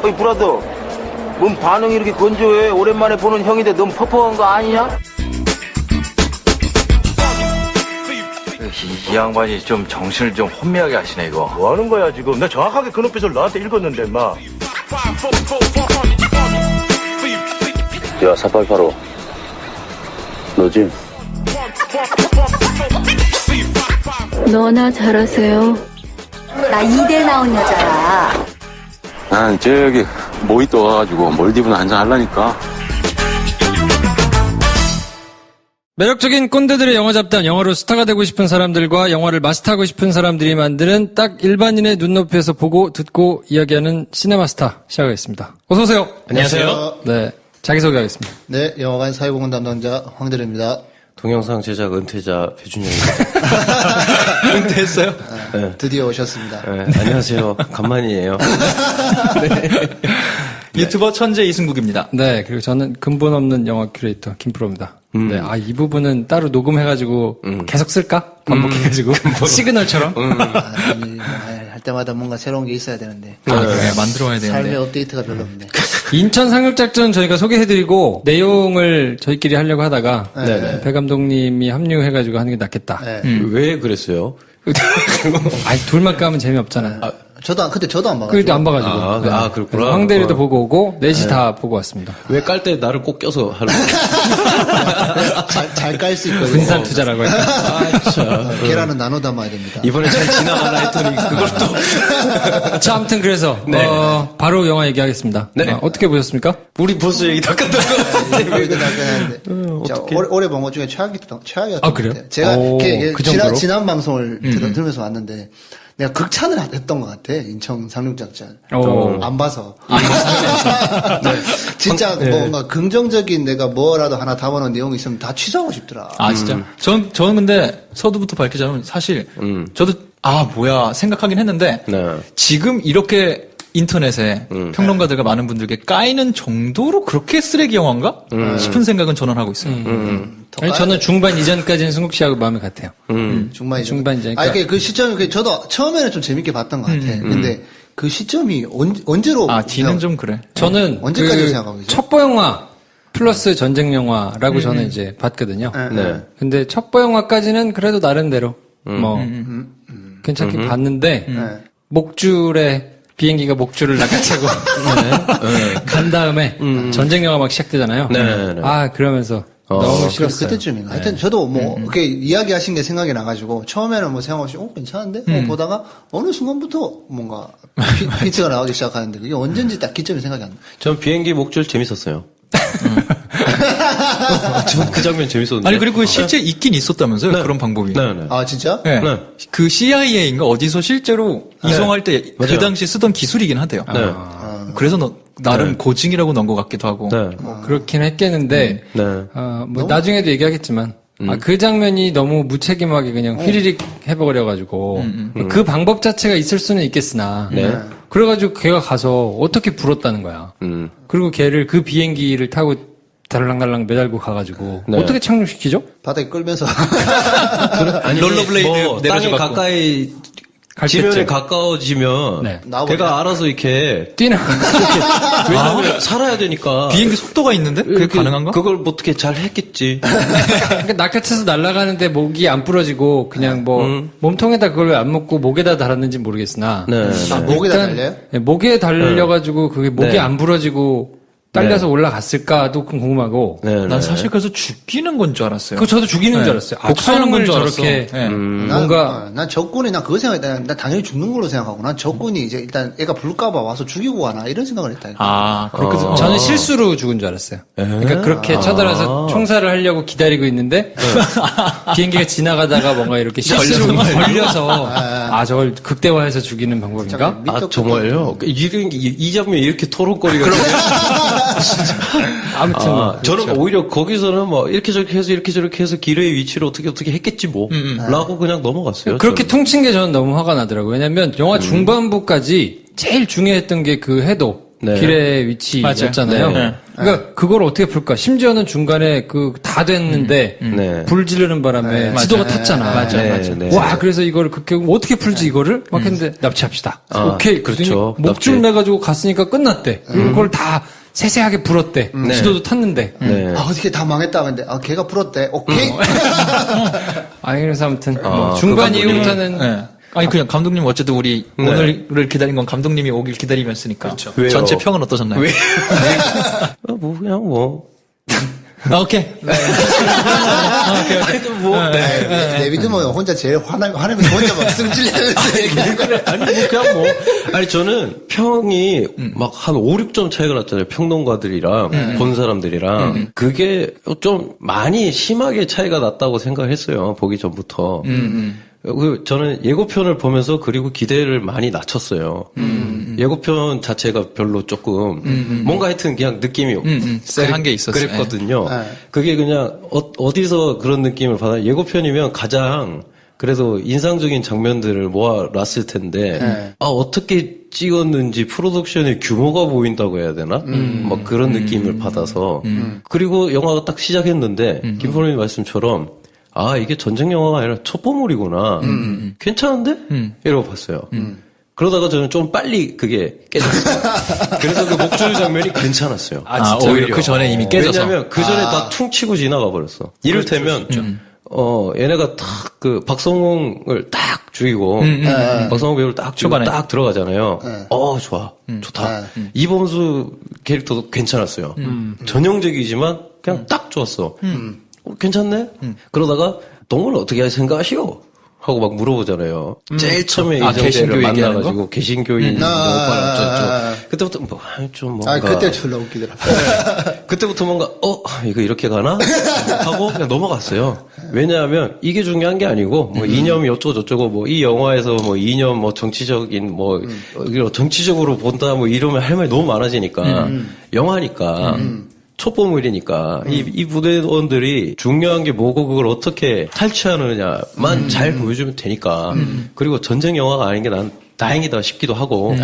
어이 브라더, 뭔 반응이 이렇게 건조해? 오랜만에 보는 형인데 너무 퍽퍽한 거 아니냐? 이 양반이 좀 정신을 좀 혼미하게 하시네 이거. 뭐 하는 거야 지금? 나 정확하게 그 눈빛을 너한테 읽었는데 마. 야 4885 너지? 너나 잘하세요. 나 이대 나온 여자야. 난 저기 모히또 와가지고 몰디브나 한잔 하려니까. 매력적인 꼰대들의 영화 잡담, 영화로 스타가 되고 싶은 사람들과 영화를 마스터하고 싶은 사람들이 만드는 딱 일반인의 눈높이에서 보고 듣고 이야기하는 시네마스타 시작하겠습니다. 어서 오세요. 안녕하세요. 네, 자기소개하겠습니다. 네, 영화관 사회공헌 담당자 황대래입니다. 동영상 제작 은퇴자 배준영입니다. 은퇴했어요? 네, 드디어 오셨습니다. 네, 안녕하세요. 간만이에요. 네. 유튜버 천재 이승국입니다. 네, 그리고 저는 근본 없는 영화 큐레이터 김프로입니다. 네, 이 부분은 따로 녹음해가지고 계속 쓸까? 반복해가지고 시그널처럼. 아니, 할 때마다 뭔가 새로운 게 있어야 되는데. 만들어 와야 되는데. 삶의 업데이트가 별로 없네. 인천 상륙작전 저희가 소개해드리고 내용을 저희끼리 하려고 하다가 배 감독님이 합류해가지고 하는 게 낫겠다. 네. 왜 그랬어요? 아니 둘만 까면 재미없잖아요. 그때 저도 안 봐가지고. 그래도 안 봐가지고. 아, 그렇구나. 황대리도 보고 오고 넷이 다 보고 왔습니다. 왜 깔 때 나를 꼭 껴서 하려고? 잘 깔 수 있거든요. 분산 투자라고 할까. 계란은 나눠 담아야 됩니다. 이번에 잘 지나가나 했더니 그걸 또. 자, 아무튼 그래서 바로 영화 얘기하겠습니다. 네. 어떻게 보셨습니까? 우리 벌써 얘기 다 끝난 것 같은데. 이거 나가는데. 올해 본 것 중에 최악이었던 아, 것 그래요? 같아요. 제가 오, 그 정도로? 지난 방송을 들으면서 왔는데 내가 극찬을 했던 것 같아. 인천 상륙작전. 안 봐서. 네. 진짜 뭔가 긍정적인 내가 뭐라도 하나 담아놓은 내용이 있으면 다 취소하고 싶더라. 아, 진짜? 저는 근데 서두부터 밝히자면 사실 저도 뭐야 생각하긴 했는데 네. 지금 이렇게 인터넷에 평론가들과 많은 분들께 까이는 정도로 그렇게 쓰레기 영화인가? 싶은 생각은 저는 하고 있어요. 아니, 저는 중반 이전까지는 승국 씨하고 마음이 같아요. 중반 이전까지. 아니, 그 시점이, 저도 처음에는 좀 재밌게 봤던 것 같아. 근데 그 시점이 언제로. 뒤는 좀 그래. 저는 언제까지 생각하고 있어요? 첩보 영화 플러스 전쟁 영화라고 저는 이제 봤거든요. 네. 근데 첩보 영화까지는 그래도 나름대로 괜찮게 봤는데 목줄에 비행기가 목줄을 낚아채고 간 다음에 전쟁 영화 막 시작되잖아요. 네. 그러면서 너무 싫었어요. 그때쯤인가. 하여튼 저도 이렇게 이야기하신 게 생각이 나가지고 처음에는 생각 없이 괜찮은데? 보다가 어느 순간부터 뭔가 힌트가 나오기 시작하는데 그게 언젠지 딱 기점이 생각이 안 나. 전 비행기 목줄 재밌었어요. 전 그 장면 재밌었는데. 아니 그리고 실제 있긴 있었다면서요? 그런 방법이. 네. 아, 진짜? 네. 네. 그 CIA인가 어디서 실제로 이송할 때 그 맞아요. 당시 쓰던 기술이긴 하대요. 네. 그래서 나름 고증이라고 넣은 것 같기도 하고. 네. 그렇긴 했겠는데 네. 나중에도 얘기하겠지만 그 장면이 너무 무책임하게 그냥 휘리릭 해버려가지고 그 방법 자체가 있을 수는 있겠으나 그래가지고 걔가 가서 어떻게 불었다는 거야. 그리고 걔를 그 비행기를 타고 달랑달랑 매달고 가가지고 어떻게 착륙시키죠? 바닥에 끌면서. 아니, 롤러블레이드 땅에 내려줘갖고. 가까이 지면에 가까워지면 걔가 알아서 이렇게 뛰는 왜냐면 살아야 되니까 비행기 속도가 있는데? 그게 가능한가? 그걸 뭐 어떻게 잘 했겠지. 그러니까 낚아채서 날아가는데 목이 안 부러지고 그냥 몸통에다 그걸 왜 안 묶고 목에다 달았는지 모르겠으나 목에다 달려요? 목에 달려가지고 그게 목이 안 부러지고 딸려서 올라갔을까도 궁금하고. 난 사실 그래서 죽이는 건 줄 알았어요. 그 저도 죽이는 줄 알았어요. 복수하는 건 줄 저렇게 뭔가 난 적군이 난 그거 생각했다. 난 당연히 죽는 걸로 생각하고 난 적군이 이제 일단 애가 불까봐 와서 죽이고 가나 이런 생각을 했다. 그렇게 저는 실수로 죽은 줄 알았어요. 그러니까 그렇게 쳐들어서 총살을 하려고 기다리고 있는데 비행기가 지나가다가 뭔가 이렇게 실수로 걸려서 저걸 극대화해서 죽이는 방법인가? 정말요? 이 장면 이렇게 토론거리가 아무튼 저는 오히려 거기서는 이렇게 저렇게 해서 기뢰의 위치를 어떻게 했겠지 라고 그냥 넘어갔어요. 그렇게 퉁친 게 저는 너무 화가 나더라고요. 왜냐면 영화 중반부까지 제일 중요했던 게 그 해도 네. 길의 위치였잖아요. 네. 그러니까 그걸 어떻게 풀까? 심지어는 중간에 다 됐는데 네. 불 지르는 바람에 지도가 탔잖아. 맞아. 네. 와, 그래서 이거를 그렇게 어떻게 풀지 이거를 막 했는데 납치합시다. 오케이. 그렇죠. 목줄 내가지고 갔으니까 끝났대. 그리고 그걸 다 세세하게 풀었대. 지도도 탔는데. 네. 어떻게 다 망했다 근데 걔가 풀었대. 오케이. 그래서 아무튼 그 중반 감독님이- 이후부터는 네. 아니 그냥 감독님 어쨌든 우리 오늘을 기다린 건 감독님이 오길 기다리면서니까. 그렇죠. 왜요? 전체 평은 어떠셨나요? 왜? 뭐 그냥 뭐. 오케이. 네. 내 믿으면 혼자 제일 화내면서 혼자 막 승질내면서 얘기하는 거야. 아니 뭐 그냥 뭐 아니 저는 평이 막 한 5, 6점 차이가 났잖아요. 평론가들이랑 본 사람들이랑 그게 좀 많이 심하게 차이가 났다고 생각했어요. 보기 전부터. 저는 예고편을 보면서 그리고 기대를 많이 낮췄어요. 예고편 자체가 별로 조금 뭔가 하여튼 그냥 느낌이 쎄한 게 있었어요. 그랬거든요. 그게 그냥 어디서 그런 느낌을 받아요. 예고편이면 가장 그래도 인상적인 장면들을 모아놨을 텐데 어떻게 찍었는지 프로덕션의 규모가 보인다고 해야 되나? 막 그런 느낌을 받아서 그리고 영화가 딱 시작했는데 김프로님 말씀처럼 이게 전쟁 영화가 아니라 첩보물이구나. 괜찮은데? 이러고 봤어요. 그러다가 저는 좀 빨리 그게 깨졌어요. 그래서 그 목줄 장면이 괜찮았어요. 진짜 오히려 그 전에 이미 깨져서. 왜냐면 그 전에 다 퉁치고 지나가 버렸어. 이를테면, 얘네가 딱 그 박성웅을 딱 죽이고, 박성웅 배우를 딱 죽이고 초반에. 딱 들어가잖아요. 좋아. 좋다. 이범수 캐릭터도 괜찮았어요. 전형적이지만 그냥 딱 좋았어. 괜찮네? 그러다가 동물 어떻게 생각하시오? 하고 막 물어보잖아요. 제일 처음에 이정재를 개신교 얘기하는 만나가지고 개신교인 그때부터 좀 뭔가 그때 졸라 웃기더라. 그때부터 뭔가 이거 이렇게 가나? 하고 그냥 넘어갔어요. 왜냐하면 이게 중요한 게 아니고 뭐 이념이 어쩌고 저쩌고 뭐 이 영화에서 뭐 이념 뭐 정치적인 뭐 정치적으로 본다 뭐 이러면 할 말이 너무 많아지니까 영화니까 첩보물이니까 이 부대원들이 중요한 게 뭐고 그걸 어떻게 탈취하느냐만 잘 보여주면 되니까 그리고 전쟁 영화가 아닌 게 난 다행이다 싶기도 하고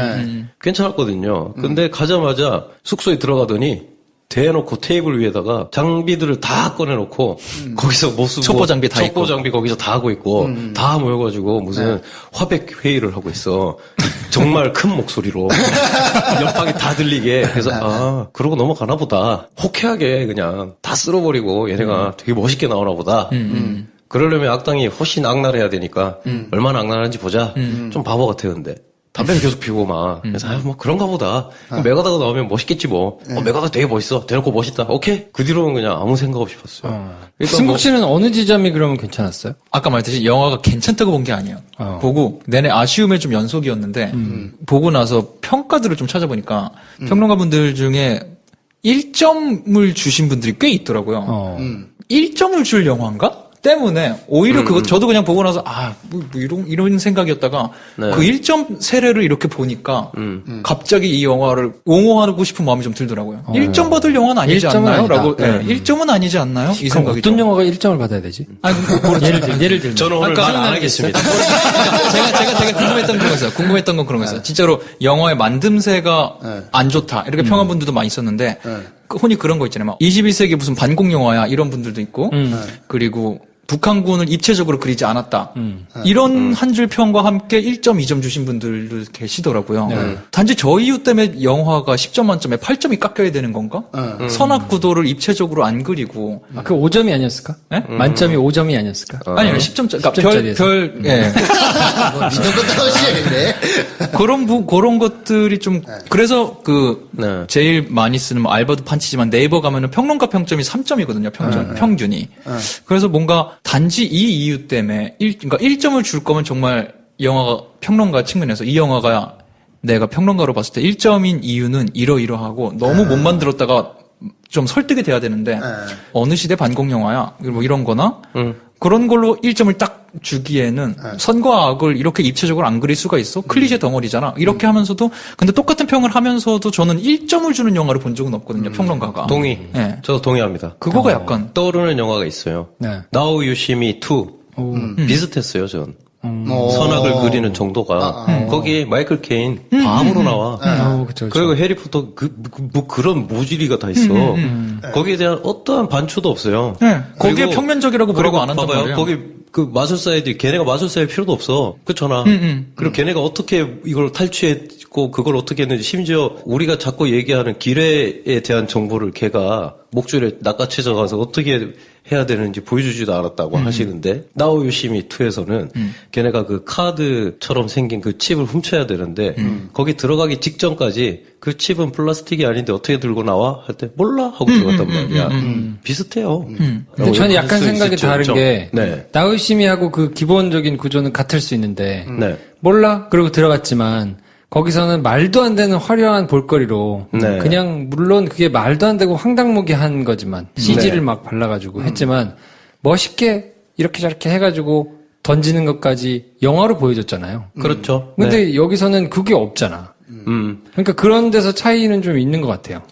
괜찮았거든요. 근데 가자마자 숙소에 들어가더니 대놓고 테이블 위에다가 장비들을 다 꺼내놓고 거기서 못 쓰고 첩보 장비 다 첩보 장비 거기서 다 하고 있고 다 모여가지고 무슨 화백 회의를 하고 있어. 정말 큰 목소리로 옆방에 다 들리게. 그래서 그러고 넘어가나 보다. 호쾌하게 그냥 다 쓸어버리고 얘네가 되게 멋있게 나오나 보다. 그러려면 악당이 훨씬 악랄해야 되니까 얼마나 악랄한지 보자. 좀 바보 같아 근데. 담배를 계속 피우고 막. 그래서 뭐 그런가 보다. 메가다가 나오면 멋있겠지 뭐. 메가다 되게 멋있어. 대놓고 멋있다. 오케이. 그 뒤로는 그냥 아무 생각 없이 봤어요. 그러니까 승국 씨는 어느 지점이 그러면 괜찮았어요? 아까 말했듯이 영화가 괜찮다고 본 게 아니에요. 보고 내내 아쉬움의 좀 연속이었는데 보고 나서 평가들을 좀 찾아보니까 평론가분들 중에 1점을 주신 분들이 꽤 있더라고요. 1점을 줄 영화인가? 때문에 오히려 그거 저도 그냥 보고 나서 뭐 이런 생각이었다가 네. 그 1점 세례를 이렇게 보니까 갑자기 이 영화를 옹호하고 싶은 마음이 좀 들더라고요. 1점 받을 영화는 아니지 1점은 않나요? 아니다. 라고 1점은 아니지 않나요? 이 그럼 생각이 어떤 좀. 영화가 1점을 받아야 되지? 아니, 예를 들면. 저는 오늘 말 안 하겠습니다. 제가 되게 궁금했던 그런 거 있어요. 궁금했던 건 그런 거 있어요. 진짜로 영화의 만듦새가 안 좋다. 이렇게 평한 분들도 많이 있었는데, 흔히 그런 거 있잖아요. 막 21세기 무슨 반공 영화야. 이런 분들도 있고, 그리고 북한군을 입체적으로 그리지 않았다. 이런 한 줄 평과 함께 1점, 2점 주신 분들도 계시더라고요. 단지 저 이유 때문에 영화가 10점 만점에 8점이 깎여야 되는 건가? 선악 구도를 입체적으로 안 그리고. 그 5점이 아니었을까? 네? 만점이 5점이 아니었을까? 아니요, 10점짜리. 그러니까 10점짜리에서. 예. 믿어봤다고 시작했네. 그런 것들이 좀, 그래서 네. 제일 많이 쓰는 뭐 알버트 판치지만 네이버 가면은 평론가 평점이 3점이거든요, 평균이. 그래서 뭔가 단지 이 이유 때문에, 그러니까 1점을 줄 거면 정말 영화가, 평론가 측면에서 이 영화가 내가 평론가로 봤을 때 1점인 이유는 이러이러하고 너무 못 만들었다가 좀 설득이 돼야 되는데, 어느 시대 반공 영화야, 뭐 이런 거나, 그런 걸로 1점을 딱 주기에는 선과 악을 이렇게 입체적으로 안 그릴 수가 있어? 클리셰 덩어리잖아. 이렇게 하면서도, 근데 똑같은 평을 하면서도 저는 1점을 주는 영화를 본 적은 없거든요, 평론가가. 동의. 네. 저도 동의합니다. 그거가 약간. 떠오르는 영화가 있어요. 네. Now You See Me 2. 비슷했어요, 전. 선악을 그리는 정도가 거기에 마이클 케인 바보로 나와. 그쵸. 그리고 해리포터 뭐 그런 모질이가 다 있어. 거기에 대한 어떠한 반추도 없어요. 네. 거기에 그리고- 평면적이라고 뭐라고 그리고 안 한단 봐봐요. 말이에요. 거기 그 마술사애들이 걔네가 마술사일 필요도 없어. 그렇잖아. 그리고 걔네가 어떻게 이걸 탈취했고 그걸 어떻게 했는지 심지어 우리가 자꾸 얘기하는 기뢰에 대한 정보를 걔가 목줄에 낚아채져 가서 어떻게 해야 되는지 보여주지도 않았다고 하시는데 나오 요시미 2에서는 걔네가 그 카드처럼 생긴 그 칩을 훔쳐야 되는데 거기 들어가기 직전까지 그 칩은 플라스틱이 아닌데 어떻게 들고 나와? 할 때 몰라 하고 들어갔단 말이야. 비슷해요. 근데 저는 약간 생각이 다른 게 네. 나우시미하고 그 기본적인 구조는 같을 수 있는데 네. 몰라 그러고 들어갔지만 거기서는 말도 안 되는 화려한 볼거리로 네. 그냥 물론 그게 말도 안 되고 황당무계한 거지만 CG를 막 발라가지고 했지만 멋있게 이렇게 저렇게 해가지고 던지는 것까지 영화로 보여줬잖아요. 그렇죠. 근데 여기서는 그게 없잖아. 그러니까 그런 데서 차이는 좀 있는 것 같아요.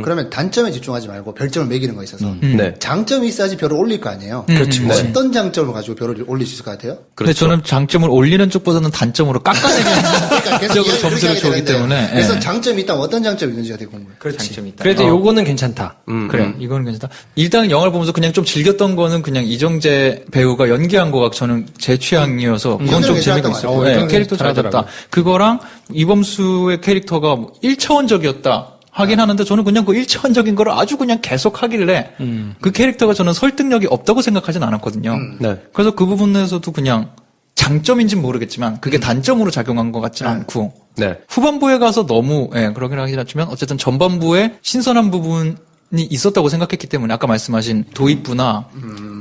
그러면 단점에 집중하지 말고 별점을 매기는 거 있어서 네. 장점이 있어야지 별을 올릴 거 아니에요. 그렇지. 어떤 장점을 가지고 별을 올릴 수 있을 것 같아요? 근데 저는 장점을 올리는 쪽보다는 단점으로 깎아내는 그러니까 계속 쪽으로 이야기 점수를 그렇게 주기 하게 되는데 때문에. 그래서 예. 장점이 있다면 어떤 장점이 있는지가 되게 궁금해요. 장점이 있다. 그래도 요거는 괜찮다. 그래, 이거는 괜찮다. 일단 영화를 보면서 그냥 좀 즐겼던 거는 그냥 이정재 배우가 연기한 거가 저는 제 취향이어서 그건 좀 이정재 재미가 잘했던 있어요. 것 같아요. 네, 캐릭터 잘하더라고요. 잘했다. 그거랑 이범수의 캐릭터가 1차원적이었다. 하긴 하는데 저는 그냥 그 1차원적인 걸 아주 그냥 계속 하길래 그 캐릭터가 저는 설득력이 없다고 생각하진 않았거든요. 네. 그래서 그 부분에서도 그냥 장점인지는 모르겠지만 그게 단점으로 작용한 것 같지는 않고 네. 후반부에 가서 너무 그러긴 하긴 하지만 어쨌든 전반부에 신선한 부분이 있었다고 생각했기 때문에 아까 말씀하신 도입부나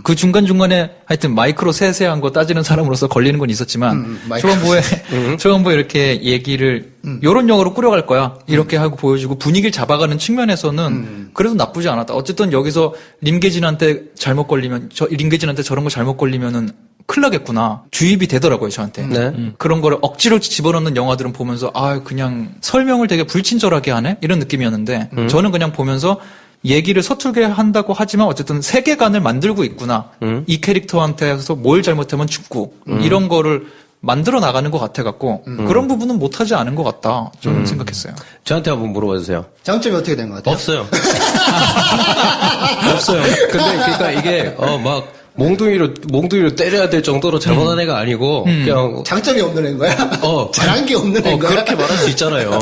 그 중간중간에 하여튼 마이크로 세세한 거 따지는 사람으로서 걸리는 건 있었지만 초반부에 이렇게 얘기를 요런 영화로 꾸려갈 거야 이렇게 하고 보여주고 분위기를 잡아가는 측면에서는 그래도 나쁘지 않았다. 어쨌든 여기서 림계진한테 잘못 걸리면 림계진한테 저런 거 잘못 걸리면은 큰일 나겠구나. 주입이 되더라고요, 저한테. 네. 그런 거를 억지로 집어넣는 영화들은 보면서, 그냥 설명을 되게 불친절하게 하네? 이런 느낌이었는데, 저는 그냥 보면서 얘기를 서툴게 한다고 하지만 어쨌든 세계관을 만들고 있구나. 이 캐릭터한테서 뭘 잘못하면 죽고, 이런 거를 만들어 나가는 것 같아갖고, 그런 부분은 못하지 않은 것 같다. 저는 생각했어요. 저한테 한번 물어봐 주세요. 장점이 어떻게 된 것 같아요? 없어요. 없어요. 근데 그러니까 이게 막 몽둥이로 때려야 될 정도로 잘못한 애가 아니고 그냥 장점이 없는 애인 거야? 잘한 게 없는 애인 거야? 그렇게 말할 수 있잖아요.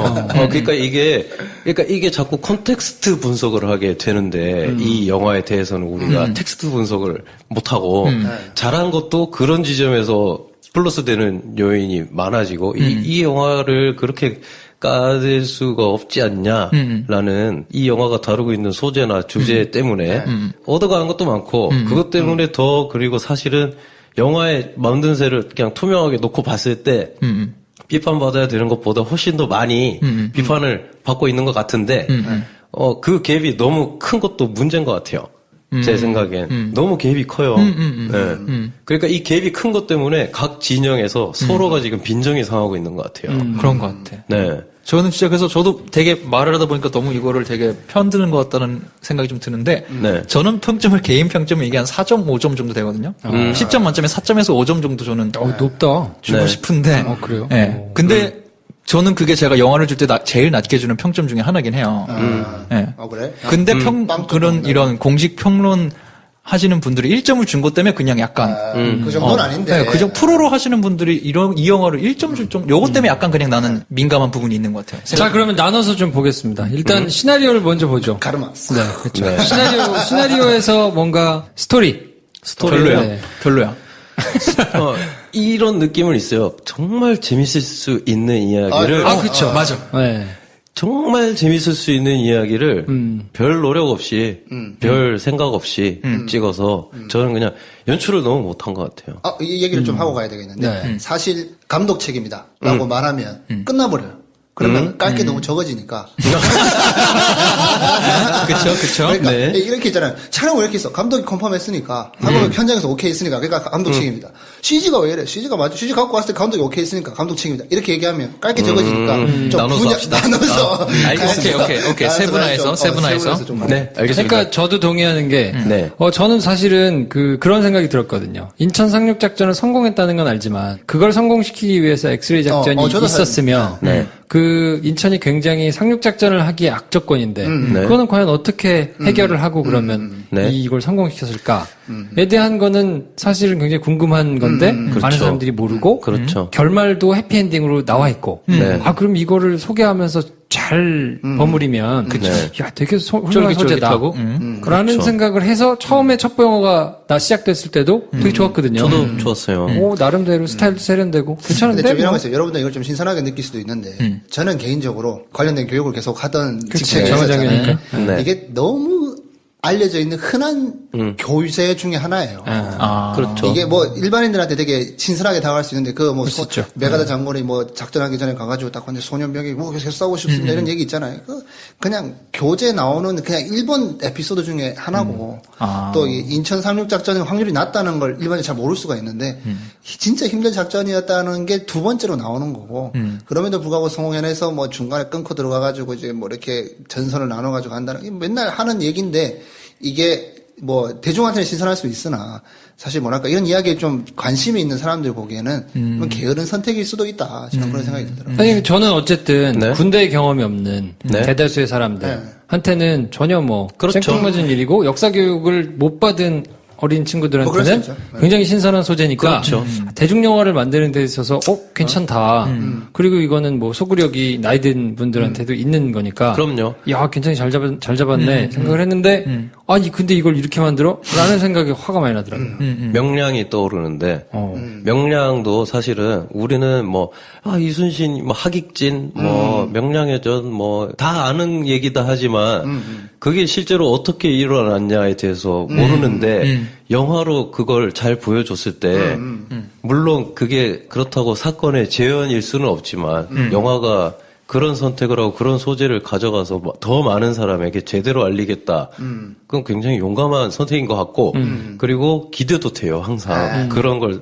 그러니까 이게 자꾸 콘텍스트 분석을 하게 되는데 이 영화에 대해서는 우리가 텍스트 분석을 못 하고 잘한 것도 그런 지점에서 플러스 되는 요인이 많아지고 이 영화를 그렇게 까댈 수가 없지 않냐라는 이 영화가 다루고 있는 소재나 주제 때문에 얻어가는 것도 많고 그것 때문에 더 그리고 사실은 영화의 만든새를 그냥 투명하게 놓고 봤을 때 비판받아야 되는 것보다 훨씬 더 많이 비판을 받고 있는 것 같은데 그 갭이 너무 큰 것도 문제인 것 같아요. 제 생각엔 너무 갭이 커요. 네. 그러니까 이 갭이 큰 것 때문에 각 진영에서 서로가 지금 빈정이 상하고 있는 것 같아요. 그런 것 같아. 네. 저는 진짜 그래서 저도 되게 말을 하다 보니까 너무 이거를 되게 편드는 것 같다는 생각이 좀 드는데 네. 저는 평점을 개인 평점을 이게 한 4.5점 정도 되거든요. 10점 만점에 4점에서 5점 정도 저는 높다. 주고 네. 싶은데 그래요? 네. 근데 저는 그게 제가 영화를 줄 때 제일 낮게 주는 평점 중에 하나긴 해요. 네. 그래? 근데 빵 이런 공식 평론 하시는 분들이 1점을 준 것 때문에 그냥 약간 그 정도는 아닌데. 네, 그정 프로로 하시는 분들이 이 영화를 1점 줄 정도 요것 때문에 약간 그냥 나는 민감한 부분이 있는 것 같아요. 자, 그러면 나눠서 좀 보겠습니다. 일단 시나리오를 먼저 보죠. 가르마스. 네, 그렇죠. 시나리오에서 뭔가 별로야. 네. 별로야. 이런 느낌은 있어요. 정말 재밌을 수 있는 이야기를 그렇죠. 맞아. 네. 정말 재밌을 수 있는 이야기를 별 노력 없이 별 생각 없이 찍어서 저는 그냥 연출을 너무 못한 것 같아요. 이 얘기를 좀 하고 가야 되겠는데 네. 사실 감독 책임이다 라고 말하면 끝나버려요. 그러면 깔 게 너무 적어지니까. 그쵸. 그러니까 네. 이렇게 있잖아요. 촬영을 이렇게 했어. 감독이 컨펌했으니까. 감독이 현장에서 오케이 했으니까. 그러니까 감독 책임이다. CG가 왜 이래? CG가 맞죠? CG 갖고 왔을 때 감독이 오케이 했으니까 감독 책임이다. 이렇게 얘기하면 깔 게 적어지니까. 좀 나눠서 합시다. 나눠서. 오케이. 세분화해서. 네, 알겠습니다. 그러니까 저도 동의하는 게, 네. 저는 사실은 그런 생각이 들었거든요. 인천 상륙작전을 성공했다는 건 알지만, 그걸 성공시키기 위해서 엑스레이 작전이 저도 있었으면, 네. 그 인천이 굉장히 상륙작전을 하기에 악조건인데, 네. 그거는 과연 어떻게 해결을 하고 그러면 네. 이걸 성공시켰을까에 대한 거는 사실은 굉장히 궁금한 건데, 많은 그렇죠. 사람들이 모르고, 그렇죠. 결말도 해피엔딩으로 나와 있고, 네. 그럼 이거를 소개하면서 잘 버무리면, 야, 되게 훌륭한 소재다. 쫄깃쫄깃하고. 라는 그렇죠. 생각을 해서 처음에 첫 영화가 시작됐을 때도 되게 좋았거든요. 저도 좋았어요. 오, 나름대로 스타일도 세련되고 괜찮은데. 근데 좀 이런 뭐. 거 있어요. 여러분들 이걸 좀 신선하게 느낄 수도 있는데, 저는 개인적으로 관련된 교육을 계속 하던 그치, 직책이 정화장이니까. 있었잖아요. 네. 이게 너무 알려져 있는 흔한 교재 중에 하나예요. 그렇죠. 이게 뭐 일반인들한테 되게 친절하게 다가갈 수 있는데 그 뭐 있었죠. 메가다 장군이 뭐 작전하기 전에 가가지고 딱 봤는데 소년병이 뭐 계속 싸우고 싶습니다 이런 얘기 있잖아요. 그냥 교재 나오는 그냥 일본 에피소드 중에 하나고 또 이 인천 상륙 작전의 확률이 낮다는 걸 일반인이 잘 모를 수가 있는데 진짜 힘든 작전이었다는 게 두 번째로 나오는 거고 그럼에도 불구하고 성공해내서 뭐 중간에 끊고 들어가가지고 이제 뭐 이렇게 전선을 나눠가지고 한다는 게 맨날 하는 얘기인데 이게 뭐 대중한테는 신선할 수 있으나 사실 뭐랄까 이런 이야기에 좀 관심이 있는 사람들 보기에는 좀 게으른 선택일 수도 있다. 저는 그런 생각이 들더라고요. 아니, 저는 어쨌든 네. 군대 경험이 없는 네. 대다수의 사람들한테는 전혀 뭐 그렇죠. 생뚱맞은 일이고 역사 교육을 못 받은 어린 친구들한테는 그럴 수 있죠. 네. 굉장히 신선한 소재니까 그렇죠. 대중 영화를 만드는 데 있어서 괜찮다. 그리고 이거는 뭐 소구력이 나이 든 분들한테도 있는 거니까 그럼요. 야, 굉장히 잘 잡았네 생각을 했는데 아니 근데 이걸 이렇게 만들어? 라는 생각이 화가 많이 나더라고요. 명량이 떠오르는데 명량도 사실은 우리는 뭐 이순신, 뭐 하객진, 뭐 명량의 전, 뭐 다 아는 얘기다 하지만 그게 실제로 어떻게 일어났냐에 대해서 모르는데 영화로 그걸 잘 보여줬을 때 물론 그게 그렇다고 사건의 재현일 수는 없지만 영화가 그런 선택을 하고 그런 소재를 가져가서 더 많은 사람에게 제대로 알리겠다. 그건 굉장히 용감한 선택인 것 같고 그리고 기대도 돼요. 항상 그런 걸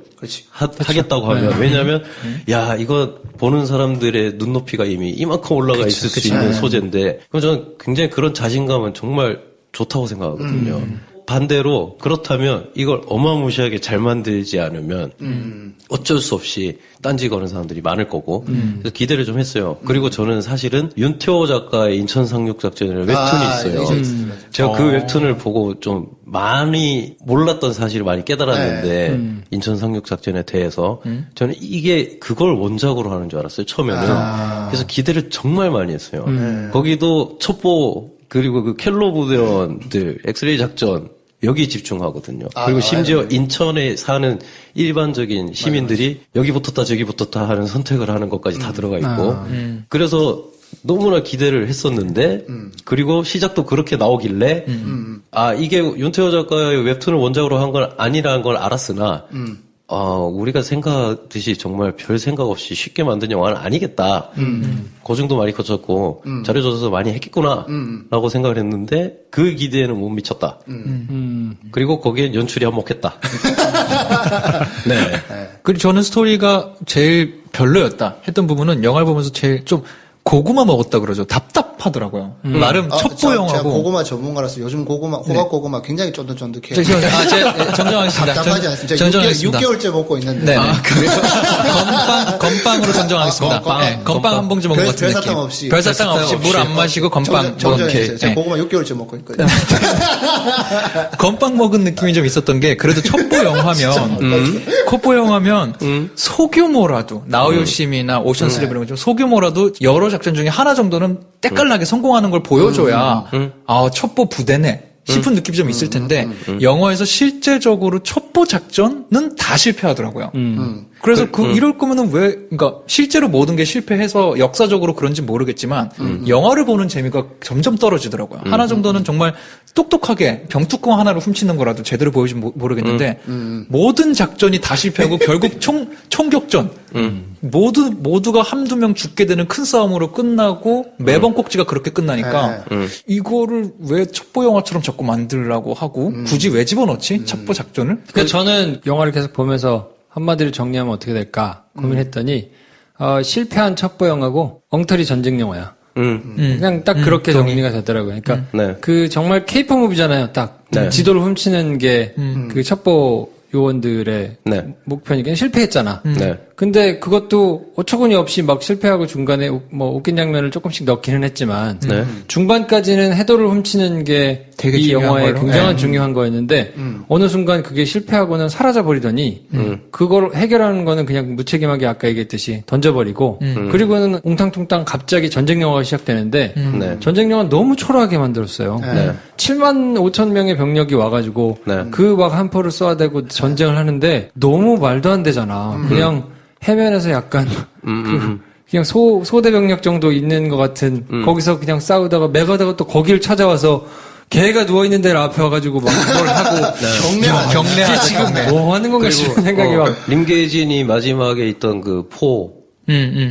하겠다고 하면 왜냐하면 야 이거 보는 사람들의 눈높이가 이미 이만큼 올라가 있을 수 있는 소재인데 그럼 저는 굉장히 그런 자신감은 정말 좋다고 생각하거든요. 반대로 그렇다면 이걸 어마무시하게 잘 만들지 않으면 어쩔 수 없이 딴지 거는 사람들이 많을 거고 그래서 기대를 좀 했어요. 그리고 저는 사실은 윤태호 작가의 인천 상륙작전이라는 웹툰이 있어요. 제가 그 웹툰을 보고 좀 많이 몰랐던 사실을 많이 깨달았는데 인천 상륙작전에 대해서 저는 이게 그걸 원작으로 하는 줄 알았어요. 처음에는. 그래서 기대를 정말 많이 했어요. 거기도 첩보 그리고 그 켈로 부대원들 엑스레이 작전 여기 집중하거든요. 그리고 심지어 인천에 사는 일반적인 시민들이 여기 붙었다 저기 붙었다 하는 선택을 하는 것까지 다 들어가 있고 그래서 너무나 기대를 했었는데 그리고 시작도 그렇게 나오길래 이게 윤태호 작가의 웹툰을 원작으로 한 건 아니라는 걸 알았으나 우리가 생각하듯이 정말 별 생각 없이 쉽게 만든 영화는 아니겠다. 고증도 많이 거쳤고 잘해줘서 많이 했겠구나 라고 생각을 했는데 그 기대에는 못 미쳤다. 그리고 거기에 연출이 한몫했다. 네. 그리고 저는 스토리가 제일 별로였다 했던 부분은 영화를 보면서 제일 좀 고구마 먹었다 그러죠. 답답하더라고요. 나름 첩보영화고. 제가 고구마 전문가라서 요즘 고구마, 호박 고구마 굉장히 쫀득쫀득해요. 정정하겠습니다. 답답하지 않습니다. 정정하겠습니다. 6개월째 먹고 있는데. 네. 건빵으로 정정하겠습니다. 건빵 한 봉지 먹은 것 같은 느낌. 별사탕 없이. 별사탕 없이 물 안 마시고 건빵. 정정했어요. 제가 고구마 6개월째 먹고 있거든요. 건빵 먹은 느낌이 좀 있었던 게 그래도 첩보영화면 소규모라도 나우요심이나 오션스 11 이런 좀 소규모라도 여러 작전 중에 하나 정도는 때깔나게 성공하는 걸 보여줘야 첩보 부대네 싶은 느낌이 좀 있을 텐데 영화에서 실제적으로 첩보 작전은 다 실패하더라고요. 그래서 이럴 거면은 그러니까 실제로 모든 게 실패해서 역사적으로 그런지 모르겠지만 영화를 보는 재미가 점점 떨어지더라고요. 하나 정도는 정말 똑똑하게 병뚜껑 하나를 훔치는 거라도 제대로 보여주면 모르겠는데 모든 작전이 다 실패하고 결국 총격전 모두가 한두 명 죽게 되는 큰 싸움으로 끝나고 매번 꼭지가 그렇게 끝나니까 이거를 왜 첩보 영화처럼 자꾸 만들라고 하고 굳이 왜 집어넣지? 첩보 작전을? 그러니까 저는 영화를 계속 보면서 한마디로 정리하면 어떻게 될까 고민했더니 실패한 첩보 영화고 엉터리 전쟁 영화야. 그냥 딱 그렇게 정리가 되더라고요. 그러니까 네. 그 정말 케이팝 무비잖아요. 딱 네. 지도를 훔치는 게 그 첩보 요원들의 네. 목표니까 실패했잖아. 네. 근데 그것도 어처구니 없이 막 실패하고 중간에 뭐 웃긴 장면을 조금씩 넣기는 했지만 네. 중반까지는 해도를 훔치는 게 되게 이 중요한 영화의 걸로? 굉장한 네. 중요한 거였는데 어느 순간 그게 실패하고는 사라져 버리더니 그걸 해결하는 거는 그냥 무책임하게 아까 얘기했듯이 던져버리고 그리고는 웅탕통탕 갑자기 전쟁 영화가 시작되는데 네. 전쟁 영화 너무 초라하게 만들었어요. 네. 7만 5천 명의 병력이 와가지고 네. 그 막 한 포를 쏘아대고 전쟁을 하는데 너무 말도 안 되잖아. 그냥 해면에서 약간 그냥 소대 병력 정도 있는 것 같은 거기서 그냥 싸우다가 매가다가 또 거기를 찾아와서 걔가 누워 있는 데를 앞에 와가지고 막 뭘 하고 경례하죠. 지금 뭐 하는 건가 싶은 생각이 막 림게이진이 마지막에 있던 그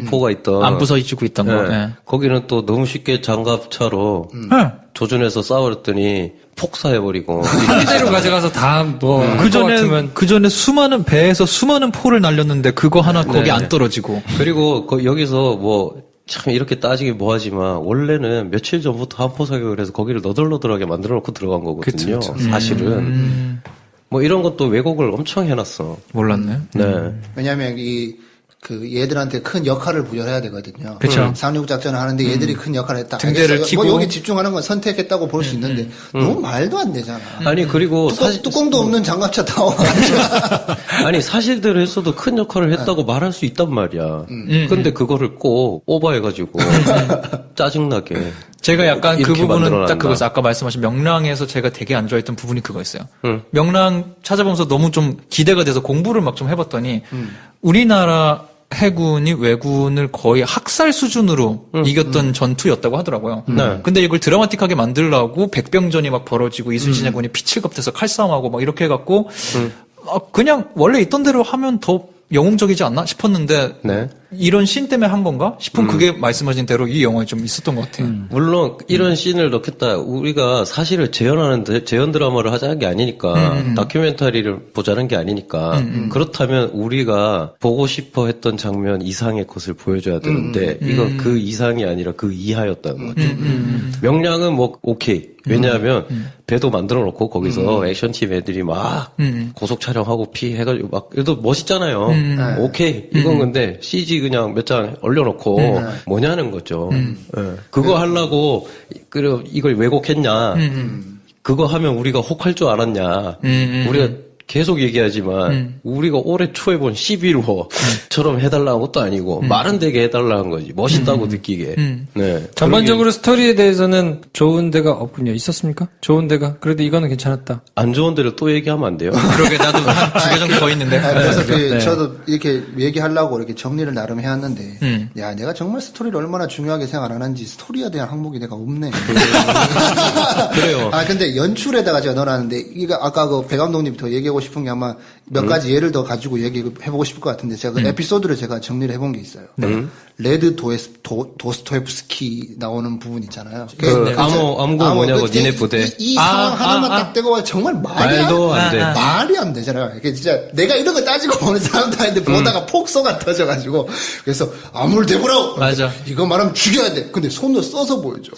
포가 있던 안 부서지고 있던 거. 네. 네. 거기는 또 너무 쉽게 장갑차로 조준해서 싸웠더니 폭사해버리고 이대로 가져가서 다뭐 그 전에 배에서 수많은 포를 날렸는데 그거 하나 거기 네. 안 떨어지고. 그리고 여기서 뭐 참 이렇게 따지기 뭐하지만 원래는 며칠 전부터 한포 사격을 해서 거기를 너덜너덜하게 만들어 놓고 들어간 거거든요. 그쵸. 사실은 뭐 이런 것도 왜곡을 엄청 해놨어. 몰랐네. 네. 왜냐면 그 얘들한테 큰 역할을 부여해야 되거든요. 그쵸. 상륙 작전을 하는데 얘들이 큰 역할을 했다. 등대를 알겠어요. 키고. 뭐 여기 집중하는 건 선택했다고 볼 수 있는데 너무 말도 안 되잖아. 아니 그리고 뚜껑도 없는 장갑차 타워가지고. 아니 사실대로 했어도 큰 역할을 했다고 말할 수 있단 말이야. 근데 그거를 꼭 오버해가지고 짜증나게. 제가 약간 그 이렇게 부분은 만들어놨나. 딱 그거였어요. 아까 말씀하신 명랑에서 제가 되게 안 좋아했던 부분이 그거였어요. 명랑 찾아보면서 너무 좀 기대가 돼서 공부를 막 좀 해봤더니 우리나라 해군이 왜군을 거의 학살 수준으로 이겼던 전투였다고 하더라고요. 네. 근데 이걸 드라마틱하게 만들려고 백병전이 막 벌어지고 이순신 해군이 피칠겁돼서 칼싸움하고 막 이렇게 해갖고 그냥 원래 있던 대로 하면 더 영웅적이지 않나 싶었는데 네. 이런 씬 때문에 한 건가 싶은 그게 말씀하신 대로 이 영화에 좀 있었던 것 같아요. 물론 이런 씬을 넣겠다. 우리가 사실을 재현 드라마를 하자는 게 아니니까 다큐멘터리를 보자는 게 아니니까 그렇다면 우리가 보고 싶어 했던 장면 이상의 것을 보여줘야 되는데 이건 그 이상이 아니라 그 이하였다는 거죠. 명량은 뭐 오케이. 왜냐하면 배도 만들어 놓고 거기서 액션팀 애들이 막 고속 촬영하고 해가지고 막 그래도 멋있잖아요. 오케이. 이건 근데 CG 그냥 몇 장 얼려놓고 뭐냐는 거죠. 예. 그거 하려고 이걸 왜곡했냐. 그거 하면 우리가 혹할 줄 알았냐. 우리가 계속 얘기하지만 우리가 올해 초에 본 11호처럼 해달라는 것도 아니고 말은 되게 해달라는 거지. 멋있다고 느끼게. 네. 전반적으로 스토리에 대해서는 좋은 데가 없군요. 있었습니까? 좋은 데가? 그래도 이거는 괜찮았다. 안 좋은 데를 또 얘기하면 안 돼요? 그러게 나도 한 2개 정도 더 있는데. 그래서 저도 이렇게 얘기하려고 이렇게 정리를 나름 해왔는데, 야, 내가 정말 스토리를 얼마나 중요하게 생각 안 하는지 스토리에 대한 항목이 내가 없네. 그래요. 아, 근데 연출에다가 제가 넣어놨는데, 이거 아까 그 배 감독님 더 얘기하고 싶은 게 아마 몇 가지 예를 더 가지고 얘기해보고 싶을 것 같은데, 제가 그 에피소드를 제가 정리를 해본 게 있어요. 레드 도스토옙스키 나오는 부분 있잖아요. 암고 뭐냐고 니네 부대. 이 상황 하나만 딱 떼고 정말 말도 안 돼. 말이 안 되잖아요. 이게 진짜 내가 이런 거 따지고 보는 사람도 아닌데 보다가 폭소가 터져가지고 그래서 아무를 대보라고. 맞아. 이거 말하면 죽여야 돼. 근데 손으로 써서 보여줘.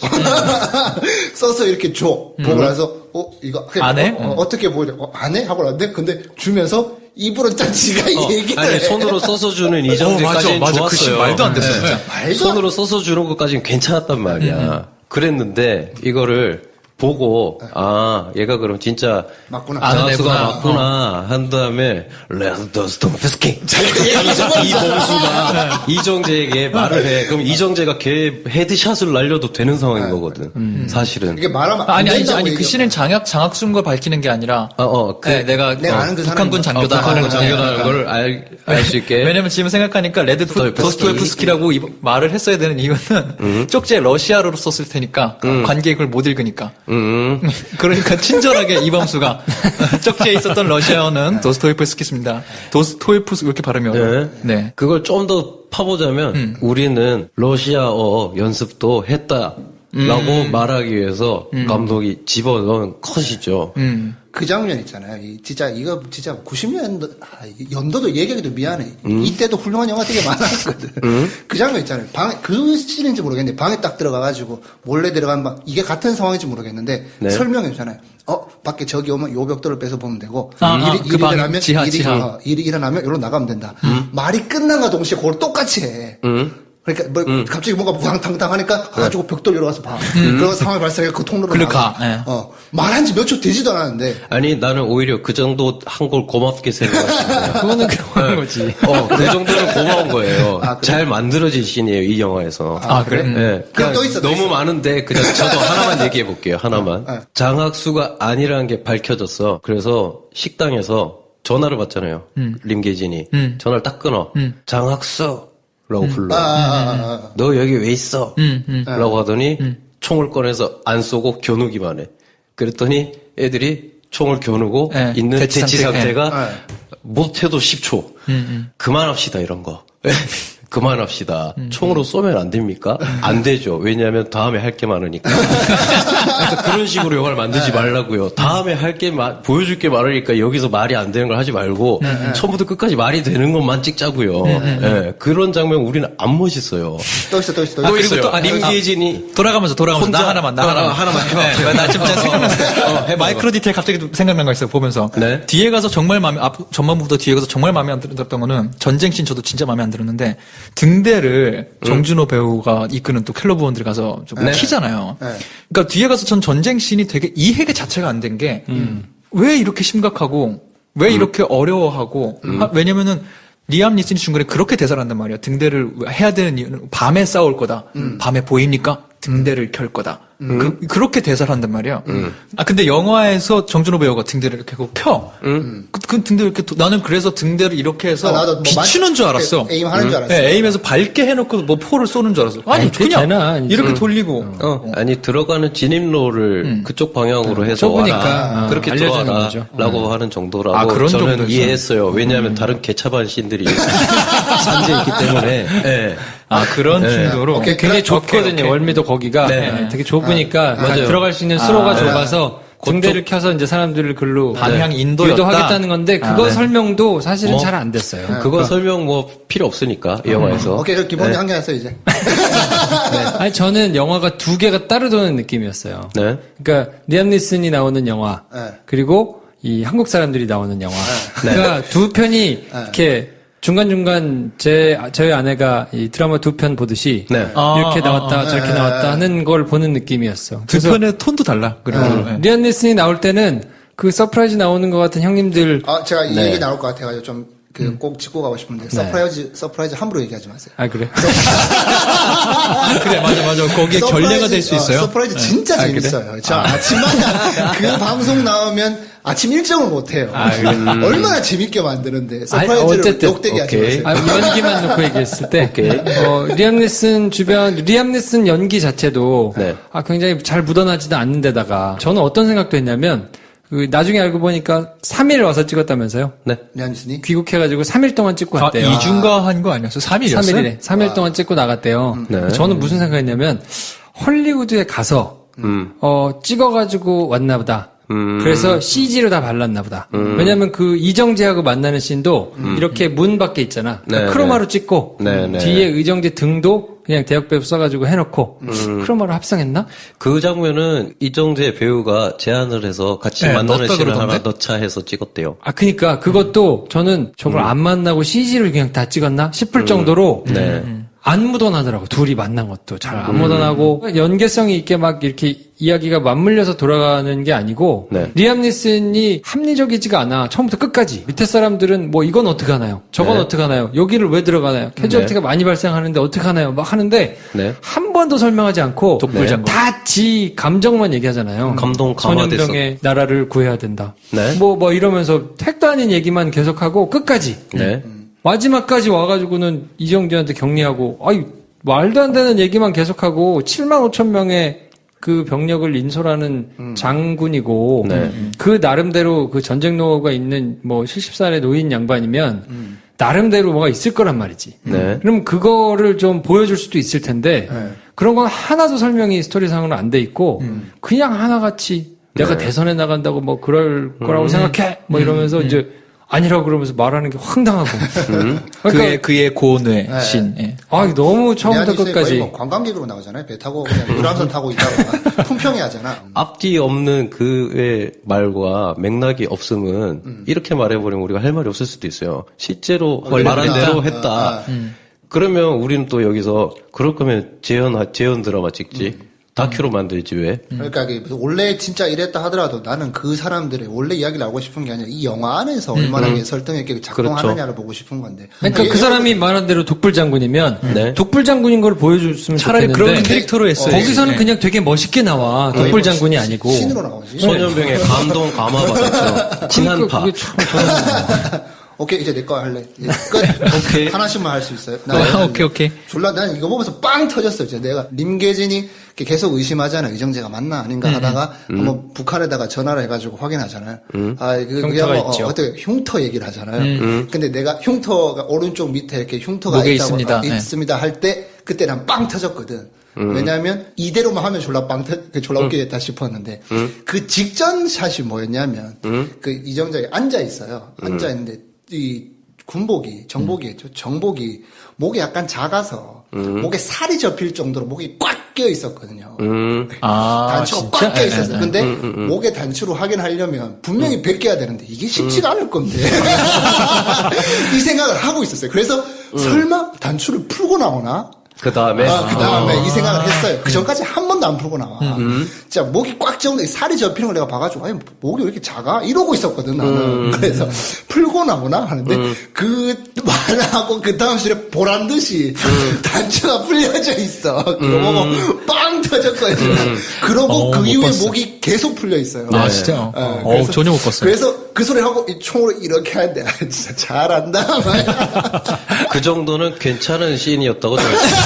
써서 이렇게 줘. 보고 나서 이거 안 해? 어떻게 보여줘? 안 해? 하고 나는데 근데 주면서 입으로 짠지가 얘기를 아니 해. 손으로 써서 주는 이 정도까지는 맞아. 그 좋았어요. 말도 안 됐어, 네. 진짜. 말도 손으로 써서 주는 것까지는 괜찮았단 말이야. 그랬는데 이거를 보고 아 얘가 그럼 진짜 맞구나. 장학수가 애구나. 맞구나 한 다음에 레드스톰페스키 이범수가 이정재에게 말을 해. 그럼 이정재가 걔 헤드샷을 날려도 되는 상황인 거거든. 사실은. 이게 말하면 안 아니 된다고 그 얘기해. 씨는 장학수인 걸 밝히는 게 아니라 내가 아는 그 북한군 사람이 장교다 북한군 하는 장교라는 걸 알 수 있게. 왜냐면 지금 생각하니까 레드 도스토옙스키라고 말을 했어야 되는 이유는 쪽지에 러시아어로 썼을 테니까 관계에 그걸 못 읽으니까. 그러니까 친절하게 이범수가 쪽지에 있었던 러시아어는 도스토옙스키입니다. 도스토옙스 이렇게 발음이 어려워요. 네. 그걸 좀 더 파보자면 우리는 러시아어 연습도 했다라고 말하기 위해서 감독이 집어넣은 컷이죠. 그 장면 있잖아요. 이거 진짜 90년도, 연도도 얘기하기도 미안해. 이때도 훌륭한 영화 되게 많았거든. 그 장면 있잖아요. 그 씬인지 모르겠는데, 방에 딱 들어가가지고, 몰래 들어가면 이게 같은 상황인지 모르겠는데, 네. 설명해주잖아요. 밖에 저기 오면 요 벽돌을 뺏어 보면 되고, 그 방, 일어나면, 지하. 일이 일어나면 여기로 나가면 된다. 말이 끝난과 동시에 그걸 똑같이 해. 그러니까 갑자기 뭔가 우당탕탕하니까 가지고 벽돌 열어가서 봐. 그런 상황이 발생해 그 통로로 글로 나가. 가. 예. 말한 지 몇 초 되지도 않았는데. 아니 나는 오히려 그 정도 한 걸 고맙게 생각했어요. 그거는 그런 거지. 그 정도는 고마운 거예요. 아, 그래? 잘 만들어진 씬이에요 이 영화에서. 그래? 네. 그럼 또 있어, 또 너무 있어. 많은데 그냥 저도 하나만 얘기해 볼게요. 하나만. 네. 장학수가 아니라는 게 밝혀졌어. 그래서 식당에서 전화를 받잖아요. 림계진이 전화를 딱 끊어. 장학수라고 불러. 너 여기 왜 있어? 라고 하더니 총을 꺼내서 안 쏘고 겨누기만 해. 그랬더니 애들이 총을 겨누고 네, 있는 대치 대치 상태. 상태가 못해도 10초. 그만합시다 이런 거. 그만합시다. 총으로 쏘면 안 됩니까? 안 되죠. 왜냐하면 다음에 할 게 많으니까. 그러니까 그런 식으로 영화를 만들지 말라고요. 다음에 할 게 보여줄 게 많으니까 여기서 말이 안 되는 걸 하지 말고 처음부터 끝까지 말이 되는 것만 찍자고요. 네, 그런 장면 우리는 안 멋있어요. 또 있어. 또 있어요. 림기진이 돌아가면서 혼자 나 하나만 해봐. 나 지금 생각났어. 마이크로 디테일 갑자기 생각난 거 있어요. 보면서 네. 뒤에 가서 정말 전반부부터 뒤에 가서 정말 마음에 안 들었던 거는 전쟁씬 저도 진짜 마음에 안 들었는데 등대를 정준호 배우가 이끄는 또 켈러부원들이 가서 좀 키잖아요. 네. 그러니까 뒤에 가서 전 전쟁씬이 되게 이해가 자체가 안 된 게 왜 이렇게 심각하고 왜 이렇게 어려워하고 왜냐면은 리암 니슨이 중간에 그렇게 대사를 한단 말이야. 등대를 해야 되는 이유는 밤에 싸울 거다. 밤에 보입니까? 등대를 켤 거다. 그렇게 대사를 한단 말이야. 근데 영화에서 정준호 배우가 등대를 이렇게 펴. 그 등대를 이렇게, 나는 그래서 등대를 이렇게 해서 나도 뭐 비추는 줄 알았어. 에임 하는 줄 알았어. 네, 에임에서 밝게 해놓고 뭐 포를 쏘는 줄 알았어. 아니, 그게 그냥 되나, 이제. 이렇게 돌리고. 아니 들어가는 진입로를 그쪽 방향으로 해서 좁으니까. 와라. 그렇게 알려주는 들어와라 거죠. 라고 하는 정도라고 그런 저는 정도였어요? 이해했어요. 왜냐하면 다른 개차반 씬들이 산재에 있기 때문에. 네. 그런 정도로. 오케이, 굉장히 좁거든요. 오케이. 월미도 거기가 네. 되게 좁으니까 맞아요. 들어갈 수 있는 수로가 좁아서 등대를 켜서 이제 사람들을 글로 방향 인도였다. 유도하겠다는 건데 그거 네. 설명도 사실은 뭐, 잘 안 됐어요. 그거 설명 뭐 필요 없으니까 이 영화에서. 오케이, 저 기본이 한 개 했어, 이제. 아니 저는 영화가 두 개가 따로 도는 느낌이었어요. 네. 그러니까 리암 니슨이 나오는 영화 네. 그리고 이 한국 사람들이 나오는 영화. 그러니까 두 편이 이렇게 중간중간 저희 아내가 이 드라마 두 편 보듯이 네. 이렇게 나왔다 저렇게 나왔다 하는 걸 보는 느낌이었어. 두 편의 톤도 달라. 그리고. 리암 니슨이 나올 때는 그 서프라이즈 나오는 것 같은 형님들 제가 이 얘기 나올 것 같아가지고 좀, 꼭 짚고 가고 싶은데, 서프라이즈 함부로 얘기하지 마세요. 그래? 그래, 맞아. 거기에 결례가 될 수 있어요. 서프라이즈 진짜 재밌어요. 저 아침마다 그 방송 나오면 아침 일정을 못 해요. 얼마나 재밌게 만드는데, 서프라이즈를 어쨌든, 욕되게 하지 마세요. 연기만 놓고 얘기했을 때, 리암 니슨 연기 자체도, 네. 굉장히 잘 묻어나지도 않는데다가, 저는 어떤 생각도 했냐면, 나중에 알고 보니까 3일 와서 찍었다면서요? 네. 리안니슨이? 귀국해가지고 3일 동안 찍고 왔대요. 이중가 한 거 아니었어? 3일이었어요? 3일이래. 3일 동안 찍고 나갔대요. 네. 저는 무슨 생각했냐면, 헐리우드에 가서, 찍어가지고 왔나 보다. 그래서 CG로 다 발랐나 보다. 왜냐면 그 이정재하고 만나는 씬도 이렇게 문 밖에 있잖아. 네, 크로마로 찍고 네, 네. 뒤에 의정재 등도 그냥 대역배우 써가지고 해놓고 크로마로 합성했나? 그 장면은 이정재 배우가 제안을 해서 같이 만나는 넣었다 씬을 그러던데? 하나 넣자 해서 찍었대요. 그니까 그것도 저는 저걸 안 만나고 CG로 그냥 다 찍었나 싶을 정도로 네. 안 묻어나더라고. 둘이 만난 것도 잘 안 묻어나고 연계성이 있게 막 이렇게 이야기가 맞물려서 돌아가는 게 아니고 네. 리암 니슨이 합리적이지가 않아. 처음부터 끝까지. 밑에 사람들은 뭐 이건 어떻게 하나요? 저건 네. 어떻게 하나요? 여기를 왜 들어가나요? 캐주얼티가 많이 발생하는데 어떻게 하나요? 막 하는데 네. 한 번도 설명하지 않고 독불장군. 다 지 감정만 얘기하잖아요. 감동 감화돼서. 전염병의 나라를 구해야 된다. 네. 뭐 이러면서 택도 아닌 얘기만 계속하고 끝까지. 네. 마지막까지 와가지고는 이정재한테 격리하고, 아이, 말도 안 되는 얘기만 계속하고, 7만 5천 명의 그 병력을 인솔하는 장군이고, 네. 그 나름대로 그 전쟁 노하우가 있는 뭐 70살의 노인 양반이면, 나름대로 뭐가 있을 거란 말이지. 네. 그럼 그거를 좀 보여줄 수도 있을 텐데, 그런 건 하나도 설명이 스토리상으로 안 돼 있고, 그냥 하나같이 내가 대선에 나간다고 뭐 그럴 거라고 생각해! 뭐 이러면서 이제, 아니라고 그러면서 말하는 게 황당하고. 그러니까 그의 고뇌 신. 예. 아, 너무 처음부터 미안이 끝까지. 거의 뭐 관광객으로 나오잖아요. 배 타고 그냥 유람선 타고 있다가 품평이 하잖아. 앞뒤 없는 그의 말과 맥락이 없음은 이렇게 말해버리면 우리가 할 말이 없을 수도 있어요. 실제로 말한 대로 했다. 그러면 우리는 또 여기서 그럴 거면 재현 드라마 찍지. 다큐로 만들지 왜? 그러니까 이게 원래 진짜 이랬다 하더라도 나는 그 사람들의 원래 이야기를 알고 싶은 게 아니라 이 영화 안에서 얼마나 이게 설득 있게 작동하느냐를 보고 싶은 건데. 그러니까 그 사람이 말한 대로 독불장군이면 네. 독불장군인 걸 보여줬으면 차라리 좋겠는데 그런 캐릭터로 했어요. 거기서는 그냥 되게 멋있게 나와. 독불장군이 아니고. 신으로 나오지. 소년병의 감동 감화받았죠. 친한파. 그게 참 저는 오케이, 이제 내 거 할래. 이제 끝. 오케이. 하나씩만 할 수 있어요. 오케이. 졸라, 난 이거 보면서 빵 터졌어요. 이제 내가, 림계진이 이렇게 계속 의심하잖아. 이정재가 맞나 아닌가 하다가, 한번 북한에다가 전화를 해가지고 확인하잖아요. 그게 뭐, 있죠. 어떻게 흉터 얘기를 하잖아요. 근데 내가 흉터가 오른쪽 밑에 이렇게 흉터가 목에 있다고, 있습니다. 있습니다 할 때, 그때 난 빵 터졌거든. 왜냐하면 이대로만 하면 졸라 졸라 웃기겠다 싶었는데 그 직전 샷이 뭐였냐면 그 이정재가 앉아 있어요. 앉아 있는데 이 군복이 정복이겠죠. 정복이 목이 약간 작아서 목에 살이 접힐 정도로 목이 꽉 끼어 있었거든요. 단추가 꽉 끼어 있었어요. 근데 목에 단추로 확인하려면 분명히 벗겨야 되는데 이게 쉽지가 않을 건데 이 생각을 하고 있었어요. 그래서 설마 단추를 풀고 나오나? 그 다음에 이 생각을 했어요. 그 전까지 한 번도 안 풀고 나와. 진짜 목이 꽉 잡는데 살이 접히는 걸 내가 봐가지고, 아니, 목이 왜 이렇게 작아? 이러고 있었거든, 나는. 그래서, 풀고 나오나? 하는데, 그 말하고 그 다음 시에 보란 듯이 단추가 풀려져 있어. 그거 보고 빵 터졌거든요. 그러고 그 이후에 봤어. 목이 계속 풀려 있어요. 아, 진짜? 그래서, 전혀 못 봤어요. 그래서 그 소리 하고 이 총으로 이렇게 하는데, 아, 진짜 잘한다. 그 정도는 괜찮은 씬이었다고 생각해요.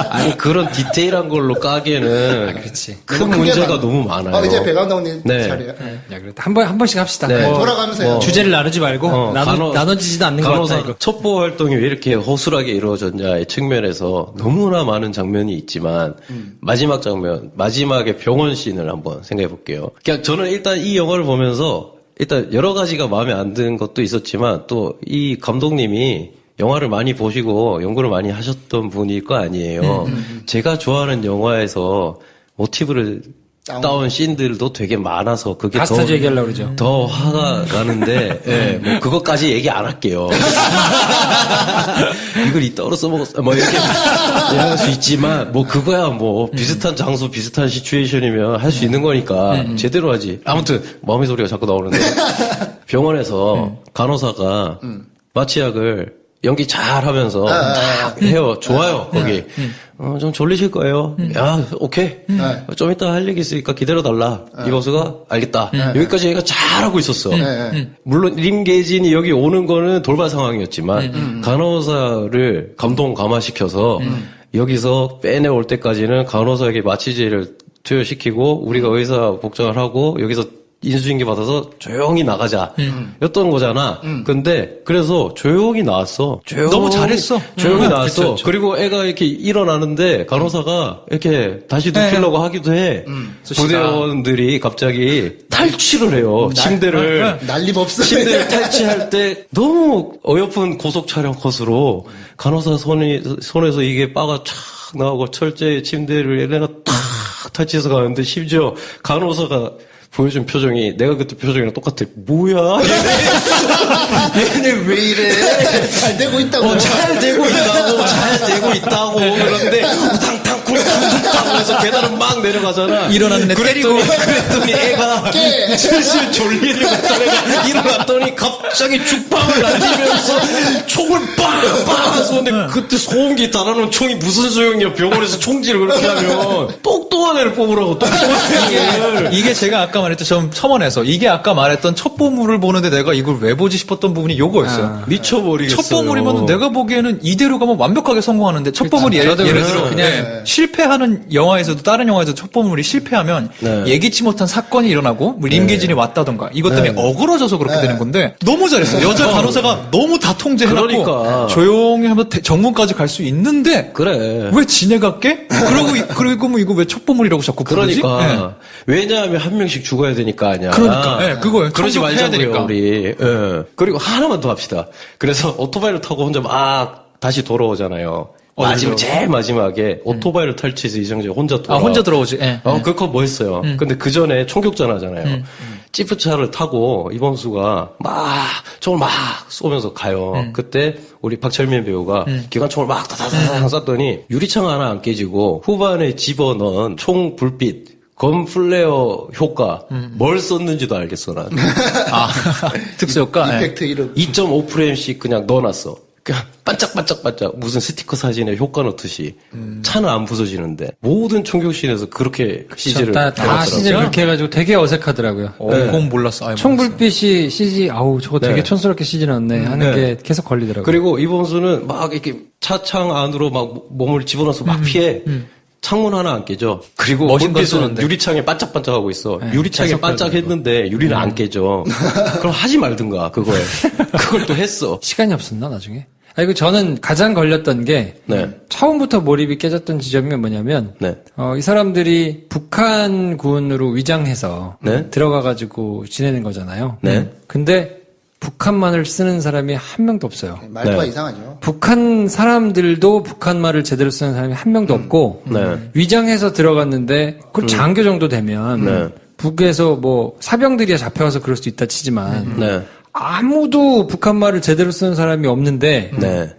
아니 그런 디테일한 걸로 까기에는 그렇지. 큰 문제가 너무 많아요. 이제 배 감독님 네. 차례야. 야, 그래. 한 번씩 합시다. 네. 뭐, 돌아가면서 해요. 주제를 나누지 말고, 나눠지지도 않는 것 같아, 간호사 이거. 첩보 활동이 왜 이렇게 허술하게 이루어졌냐의 측면에서 너무나 많은 장면이 있지만 마지막 장면, 마지막에 병원 씬을 한번 생각해 볼게요. 그냥 저는 일단 이 영화를 보면서 일단 여러 가지가 마음에 안 드는 것도 있었지만 또 이 감독님이 영화를 많이 보시고 연구를 많이 하셨던 분일 거 아니에요. 제가 좋아하는 영화에서 모티브를 따온 씬들도 되게 많아서 그게 가스타즈 얘기하려고 그러죠. 더 화가 나는데, 예, 뭐, 그것까지 얘기 안 할게요. 이걸 이따로 써먹었어. 뭐, 이렇게 얘기할 수 있지만, 뭐, 그거야, 뭐, 비슷한 장소, 비슷한 시츄에이션이면 할 수 있는 거니까, 제대로 하지. 아무튼, 마음의 소리가 자꾸 나오는데, 병원에서 간호사가 마취약을 연기 잘 하면서 딱 해요. 좋아요, 거기. 좀 졸리실 거예요. 야, 오케이. 좀 이따 할 얘기 있으니까 기다려달라. 이거수가 알겠다. 여기까지 얘가 잘하고 있었어. 물론 림계진이 여기 오는 거는 돌발 상황이었지만 간호사를 감동 감화시켜서 여기서 빼내올 때까지는 간호사에게 마취제를 투여시키고 우리가 의사 복장을 하고 여기서 인수인계 받아서 조용히 나가자. 였던 거잖아. 근데, 그래서 조용히 나왔어. 너무 잘했어. 조용히 나왔어. 그쵸. 그리고 애가 이렇게 일어나는데, 간호사가 이렇게 다시 눕히려고 하기도 해. 부대원들이 갑자기 탈취를 해요. 침대를. 난림없어. 침대를 탈취할 때 너무 어여쁜 고속 촬영 컷으로 간호사 손에서 이게 빠가 촥 나오고 철제 침대를 얘네가 탁 탈취해서 가는데 심지어 간호사가 보여준 표정이 내가 그때 표정이랑 똑같아. 뭐야? 얘네 왜 이래? 잘 되고 있다고. 잘 되고 있다고. 그런데 우당탕 쿵탕쿵탕 하면서 계단을 막 내려가잖아. 일어났네. 그랬더니 애가 슬슬 졸리려고 했던 애가 일어났더니 갑자기 죽방을 날리면서 총을 빵빵 쏘는데 그때 소음기 달아놓은 총이 무슨 소용이야. 병원에서 총질을 그렇게 하면 똑똑한 애를 뽑으라고 똑똑한 애를. 이게 제가 아까 말했던 좀 첨언해서 이게 아까 말했던 첩보물을 보는데 내가 이걸 왜 보지 싶었던 부분이 요거였어요. 미쳐버리겠어요. 첩보물이면 내가 보기에는 이대로 가면 완벽하게 성공하는데 첩보물이 예를 들어 그냥 실패하는 영화에서도 다른 영화에서도 첩보물이 실패하면 예기치 못한 사건이 일어나고 뭐 림계진이 왔다던가 이것 때문에 어그러져서 그렇게 되는 건데 너무 잘했어. 여자 간호사가 너무 다 통제해놨고 그러니까. 조용히 하면 정문까지 갈 수 있는데 그래. 왜 지네가 깨? 그리고 뭐 이거 왜 첩보물이라고 자꾸 부르지? 그러니까. 왜냐하면 한 명씩 죽어야 되니까 아니야. 그러니까. 네, 그거예요. 그러지 말자고요, 되니까. 우리. 그리고 하나만 더 합시다. 그래서 오토바이를 타고 혼자 막 다시 돌아오잖아요. 제일 마지막에 오토바이를 탈취해서 이정재 혼자 돌아와. 혼자 들어오지. 예. 그거 멋있어요. 근데 그 전에 총격전 하잖아요. 지프차를 타고 이범수가 총을 막 쏘면서 가요. 그때 우리 박철민 배우가 기관총을 막 다다다다 쐈더니 유리창 하나 안 깨지고 후반에 집어넣은 총 불빛 검 플레어 효과 뭘 썼는지도 알겠어 난. 특수 효과. 이펙트 이름. 2.5프레임씩 그냥 넣어놨어. 그냥 반짝반짝반짝 무슨 스티커 사진에 효과 넣듯이 차는 안 부서지는데 모든 총격씬에서 그렇게 CG를 다 CG 그렇게 해가지고 되게 어색하더라고요. 그건 몰랐어. 총불빛이 CG 저거 되게 촌스럽게 CG 넣었네 하는 게 계속 걸리더라고요. 그리고 이범수는 막 이렇게 차창 안으로 막 몸을 집어넣어서 막 피해. 창문 하나 안 깨져. 그리고 불빛은 유리창에 반짝반짝하고 있어. 유리창에 반짝했는데 유리는 안 깨져. 그럼 하지 말든가 그거에. 그걸 또 했어. 시간이 없었나 나중에? 저는 가장 걸렸던 게 처음부터 몰입이 깨졌던 지점이 뭐냐면 이 사람들이 북한군으로 위장해서 들어가가지고 지내는 거잖아요. 근데 북한말을 쓰는 사람이 한 명도 없어요. 말투가 이상하죠. 북한 사람들도 북한말을 제대로 쓰는 사람이 한 명도 없고 위장해서 들어갔는데 그 장교 정도 되면 북에서 뭐 사병들이 잡혀가서 그럴 수도 있다 치지만 아무도 북한말을 제대로 쓰는 사람이 없는데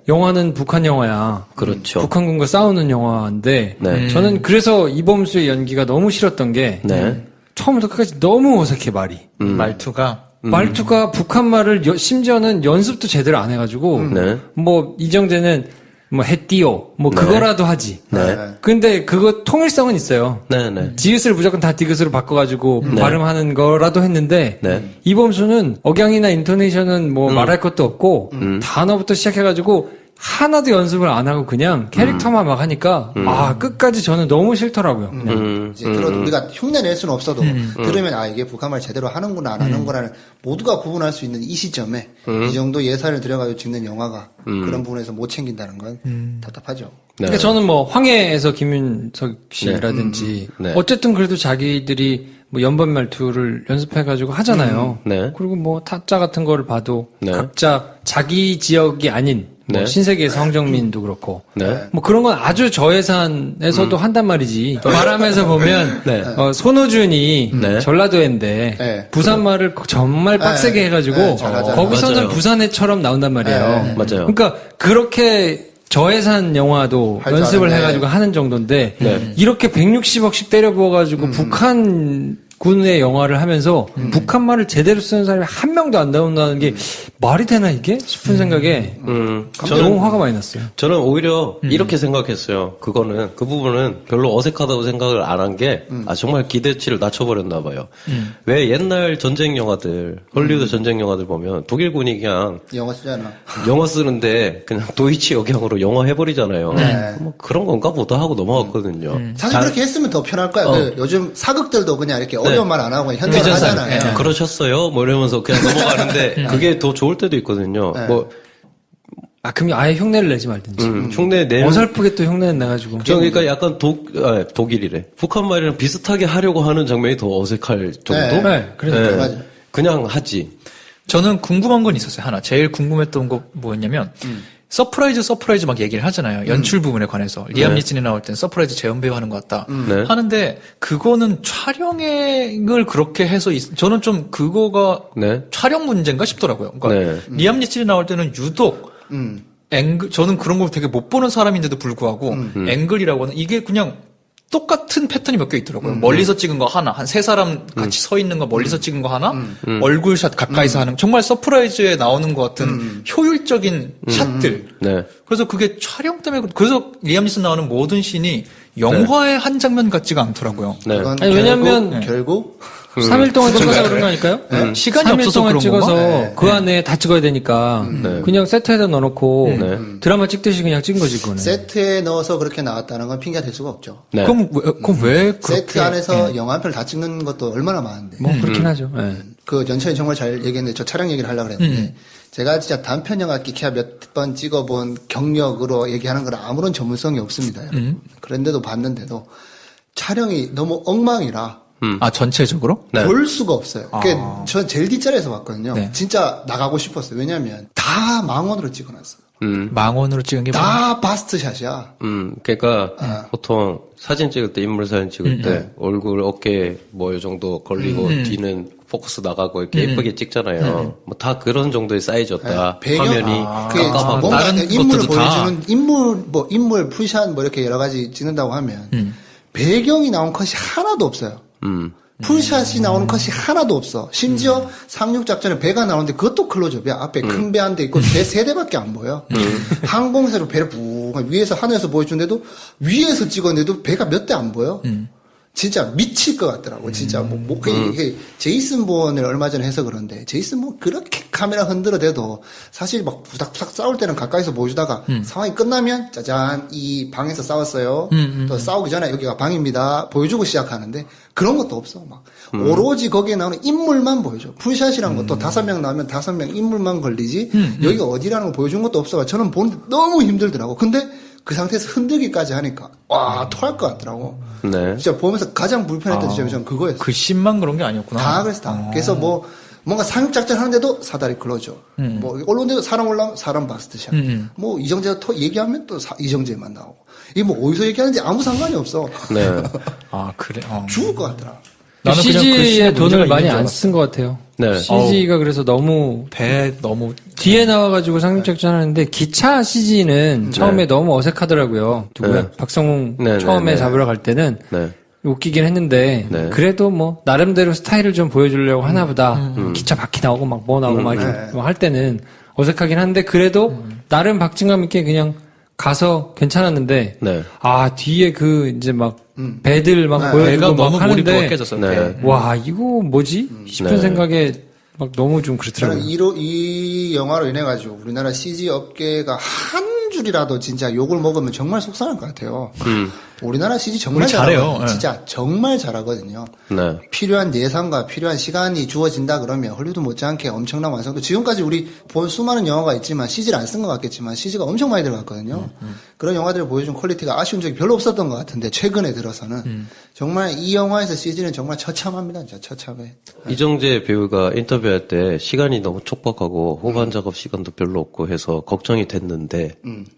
영화는 북한 영화야. 그렇죠. 북한군과 싸우는 영화인데 저는 그래서 이범수의 연기가 너무 싫었던 게 처음부터 끝까지 너무 어색해 말이. 말투가 북한말을 심지어는 연습도 제대로 안 해가지고 뭐 이정재는 뭐 해띠오 뭐 그거라도 하지. 근데 그거 통일성은 있어요. 지읒을 무조건 다 디귿으로 바꿔가지고 발음하는 거라도 했는데 이범수는 억양이나 인토네이션은 뭐 말할 것도 없고 단어부터 시작해가지고 하나도 연습을 안 하고 그냥 캐릭터만 막 하니까 끝까지 저는 너무 싫더라고요. 이제 들어도 우리가 흉내 낼 수는 없어도 들으면 이게 북한말 제대로 하는구나 안 하는구나를 모두가 구분할 수 있는 이 시점에 이 정도 예산을 들여가지고 찍는 영화가 그런 부분에서 못 챙긴다는 건 답답하죠. 그러니까 저는 뭐 황해에서 김윤석 씨라든지 어쨌든 그래도 자기들이 뭐 연번 말투를 연습해가지고 하잖아요. 그리고 뭐 타짜 같은 거를 봐도 각자 자기 지역이 아닌 뭐 신세계에서 황정민도 그렇고 뭐 그런 건 아주 저예산에서도 한단 말이지. 바람에서 보면 손호준이 전라도인데 부산말을 정말 빡세게 해가지고 거기서는 부산애처럼 나온단 말이에요. 맞아요. 그러니까 그렇게 저예산 영화도 연습을 해가지고 하는 정도인데 이렇게 160억씩 때려 부어가지고 북한 군의 영화를 하면서 북한말을 제대로 쓰는 사람이 한 명도 안 나온다는 게 말이 되나 이게 싶은 생각에 너무 화가 많이 났어요. 저는 오히려 이렇게 생각했어요. 그 부분은 별로 어색하다고 생각을 안 한 게 정말 기대치를 낮춰버렸나 봐요. 왜 옛날 전쟁 영화들 헐리우드 전쟁 영화들 보면 독일군이 그냥 영어 쓰잖아. 영어 쓰는데 그냥 도이치 억양으로 영어 해버리잖아요. 뭐 그런 건가 보다 하고 넘어갔거든요. 사실 그렇게 했으면 더 편할 거야. 요즘 사극들도 그냥 이렇게 어려운 말 안 하고 그냥 현대말 하잖아요. 그러셨어요? 뭐 이러면서 그냥 넘어가는데 그게 더 좋을 때도 있거든요. 그럼 아예 흉내를 내지 말든지. 흉내 내는. 어설프게 또 흉내를 내가지고. 그러니까 약간 독일이래. 북한말이랑 비슷하게 하려고 하는 장면이 더 어색할 정도? 그러니까 그냥 하지. 저는 궁금한 건 있었어요. 하나. 제일 궁금했던 거 뭐였냐면 서프라이즈 막 얘기를 하잖아요. 연출 부분에 관해서. 리암 니슨이 나올 땐 서프라이즈 재연 배우 하는 것 같다. 네. 하는데 그거는 촬영을 그렇게 해서 저는 좀 그거가 네. 촬영 문제인가 싶더라고요. 그러니까 네. 리암 니슨이 나올 때는 유독 앵글 저는 그런 걸 되게 못 보는 사람인데도 불구하고 앵글이라고 하는 이게 그냥 똑같은 패턴이 몇 개 있더라고요. 멀리서 찍은 거 하나, 한 세 사람 같이 서 있는 거 멀리서 찍은 거 하나, 얼굴샷 가까이서 하는 정말 서프라이즈에 나오는 것 같은 효율적인 샷들. 네. 그래서 그게 촬영 때문에 그래서 리암 니슨 나오는 모든 씬이 영화의 한 장면 같지가 않더라고요. 네. 그건 아니, 왜냐면 결국 3일 동안 찍어서 그런 거 아닐까요? 시간이 3일 없어서 동안 그런 찍어서 건가? 그 안에 다 찍어야 되니까 그냥 세트에다 넣어놓고 네. 드라마 찍듯이 그냥 찍은 거지 그거는. 세트에 넣어서 그렇게 나왔다는 건 핑계가 될 수가 없죠. 네. 그럼 왜 그렇게 세트 안에서 영화 한 편을 다 찍는 것도 얼마나 많은데. 뭐 그렇긴 하죠. 예. 그 연천이 정말 잘 얘기했는데 저 촬영 얘기를 하려고 그랬는데 제가 진짜 단편 영화 끼케야 몇 번 찍어본 경력으로 얘기하는 건 아무런 전문성이 없습니다. 여러분. 그런데도 봤는데도 촬영이 너무 엉망이라 아 전체적으로? 네. 볼 수가 없어요. 전 제일 뒷자리에서 봤거든요. 네. 진짜 나가고 싶었어요. 왜냐하면 다 망원으로 찍어놨어요. 망원으로 찍은 게 다 바스트샷이야. 그러니까 보통 사진 찍을 때 인물 사진 찍을 때 얼굴 어깨 뭐 요 정도 걸리고 뒤는 포커스 나가고 이렇게 예쁘게 찍잖아요. 뭐 다 그런 정도의 사이즈였다. 배경, 화면이 그게 깜깜하고 뭔가 다른 인물을 것들도 다. 보여주는 인물 풀샷 뭐 이렇게 여러 가지 찍는다고 하면 배경이 나온 컷이 하나도 없어요. 풀샷이 나오는 컷이 하나도 없어. 심지어 상륙작전에 배가 나오는데 그것도 클로즈업이야. 앞에 큰 배 한 대 있고 배 세 대밖에 안 보여. 항공사로 배를 부 위에서 하늘에서 보여주는데도 위에서 찍었는데도 배가 몇 대 안 보여. 진짜 미칠 것 같더라고. 진짜 이게 제이슨 본을 얼마 전에 해서 그런데 제이슨 본 그렇게 카메라 흔들어대도 사실 막 부닥부닥 싸울 때는 가까이서 보여주다가 상황이 끝나면 짜잔 이 방에서 싸웠어요. 또 싸우기 전에 여기가 방입니다. 보여주고 시작하는데 그런 것도 없어. 막 오로지 거기에 나오는 인물만 보여줘. 풀샷이란 것도 5명 나오면 5명 인물만 걸리지 여기가 어디라는 걸 보여준 것도 없어. 저는 보는데 너무 힘들더라고. 근데 그 상태에서 흔들기까지 하니까 와 토할 것 같더라고. 네. 진짜 보면서 가장 불편했던 점이 저는 그거였어. 그 씬만 그런 게 아니었구나. 다 그래서 다. 그래서 뭔가 상륙작전 하는데도 사다리 클로저. 뭐 언론대도 사람 올라오면 사람 바스트샷. 뭐 이정재가 얘기하면 또 이정재만 나오고. 이게 뭐 어디서 얘기하는지 아무 상관이 없어. 네. 아 그래. 죽을 것 같더라. 나는 그냥 그 CG에 씬에 돈을 문제가 많이 있는 줄 안 쓴 것 같아요. 네. CG가 그래서 너무 배 너무 뒤에 나와가지고 상륙작전 하는데 기차 CG는 처음에 너무 어색하더라고요. 누구야? 네. 박성웅 네, 처음에 네, 네. 잡으러 갈 때는 네. 웃기긴 했는데 네. 그래도 뭐 나름대로 스타일을 좀 보여주려고 하나보다 기차 바퀴 나오고 막 뭐 나오고 막 이렇게 뭐 할 때는 어색하긴 한데 그래도 나름 박진감 있게 그냥 가서 괜찮았는데 네. 아 뒤에 그 이제 막 배들 막 배가 보여주고 막 너무 몰입도가 하는데 깨졌어요. 네. 와 이거 뭐지 싶은 네. 생각에 막 너무 좀 그렇더라고요. 저는 이 영화로 인해 가지고 우리나라 CG 업계가 한 줄이라도 진짜 욕을 먹으면 정말 속상할 것 같아요. 우리나라 CG 정말 우리 잘해요. 잘하거든요. 네. 진짜 정말 잘하거든요. 네. 필요한 예산과 필요한 시간이 주어진다 그러면 헐리우드 못지않게 엄청난 완성도. 지금까지 우리 본 수많은 영화가 있지만 CG를 안 쓴 것 같겠지만 CG가 엄청 많이 들어갔거든요. 그런 영화들을 보여준 퀄리티가 아쉬운 적이 별로 없었던 것 같은데 최근에 들어서는 정말 이 영화에서 CG는 정말 처참합니다. 진짜 처참해. 이정재 배우가 인터뷰할 때 시간이 너무 촉박하고 후반 작업 시간도 별로 없고 해서 걱정이 됐는데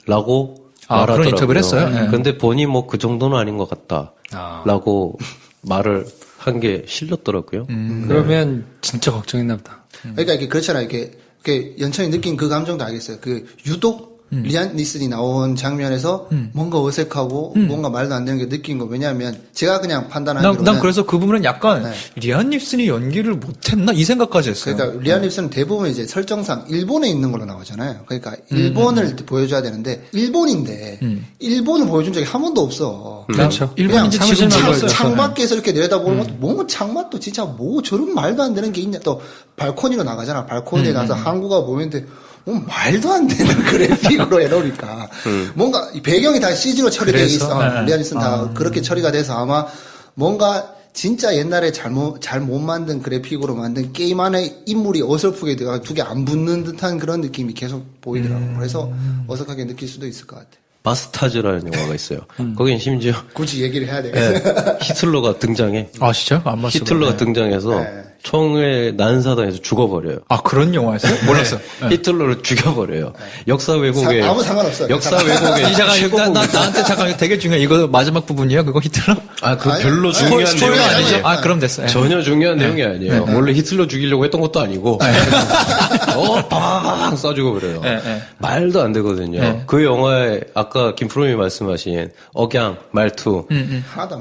라고 아, 말하더라고요. 그런 인터뷰를 했어요? 네. 근데 본이 뭐 그 정도는 아닌 것 같다 라고 말을 한 게 실렸더라고요. 그러면 진짜 걱정했나 보다. 그러니까 이게 그렇잖아요. 이렇게 연천이 느낀 그 감정도 알겠어요. 그 유독 리안 니슨이 나온 장면에서 뭔가 어색하고 뭔가 말도 안 되는 게 느낀 거. 왜냐하면 제가 그냥 판단하기로는 난 그래서 그 부분은 약간 네. 리안 닙슨이 연기를 못했나 이 생각까지 했어요. 그러니까 리안 닙슨은 대부분 이제 설정상 일본에 있는 걸로 나오잖아요. 그러니까 일본을 보여줘야 되는데 일본인데 일본을 보여준 적이 한 번도 없어. 그렇죠. 일본인지 그냥 지금 사무실만 창밖에서 이렇게 내려다보는 것도 뭐 창밖도 진짜 뭐 저런 말도 안 되는 게 있냐. 또 발코니로 나가잖아. 발코니에 나서 항구가 보이는데 뭐 말도 안 되는 그래픽으로 해놓으니까 뭔가 이 배경이 다 CG로 처리돼 그래서? 있어. 리안니슨 다 그렇게 처리가 돼서 아마 뭔가 진짜 옛날에 잘 못 만든 그래픽으로 만든 게임 안에 인물이 어설프게 들어가 두 개 안 붙는 듯한 그런 느낌이 계속 보이더라고. 그래서 어색하게 느낄 수도 있을 것 같아. 바스타즈라는 영화가 있어요. 거긴 심지어 굳이 얘기를 해야 되겠어. 히틀러가 등장해. 아 진짜? 안 봤어. 히틀러가 등장해서 총에 난사당해서 죽어버려요. 아, 그런 영화였어요? 몰랐어요. 네. 히틀러를 죽여버려요. 역사 왜곡에 아무 상관없어요. 역사 왜곡에 이 잠깐 나한테 잠깐 되게 중요해. 이거 마지막 부분이야? 그거 히틀러? 그 별로 중요한 스포일러 내용이 아니죠? 아니에요. 아, 그럼 됐어요. 전혀 중요한 내용이 아니에요. 원래 히틀러 죽이려고 했던 것도 아니고 빵 쏴주고 그래요. 말도 안 되거든요. 그 영화에 아까 김프로님이 말씀하신 억양 말투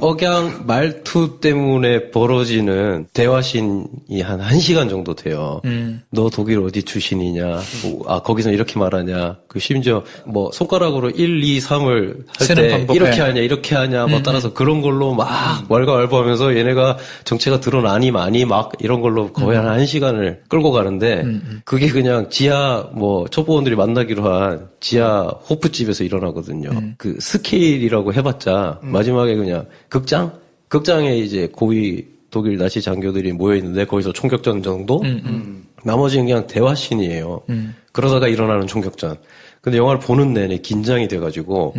억양 말투 때문에 벌어지는 대화신이 한 1시간 정도 돼요. 너 독일 어디 출신이냐? 거기서 이렇게 말하냐? 그 심지어 뭐 손가락으로 1, 2, 3을 할 때 이렇게 하냐, 이렇게 하냐, 뭐 따라서 그런 걸로 막 왈가왈부하면서 얘네가 정체가 드러나니 마니 막 이런 걸로 거의 한 1시간을 끌고 가는데 그게 그냥 지하 뭐 첩보원들이 만나기로 한 지하 호프집에서 일어나거든요. 그 스케일이라고 해봤자 마지막에 그냥 극장에 이제 고위 독일 나치 장교들이 모여있는데 거기서 총격전 정도? 나머지는 그냥 대화씬이에요. 그러다가 일어나는 총격전. 근데 영화를 보는 내내 긴장이 돼가지고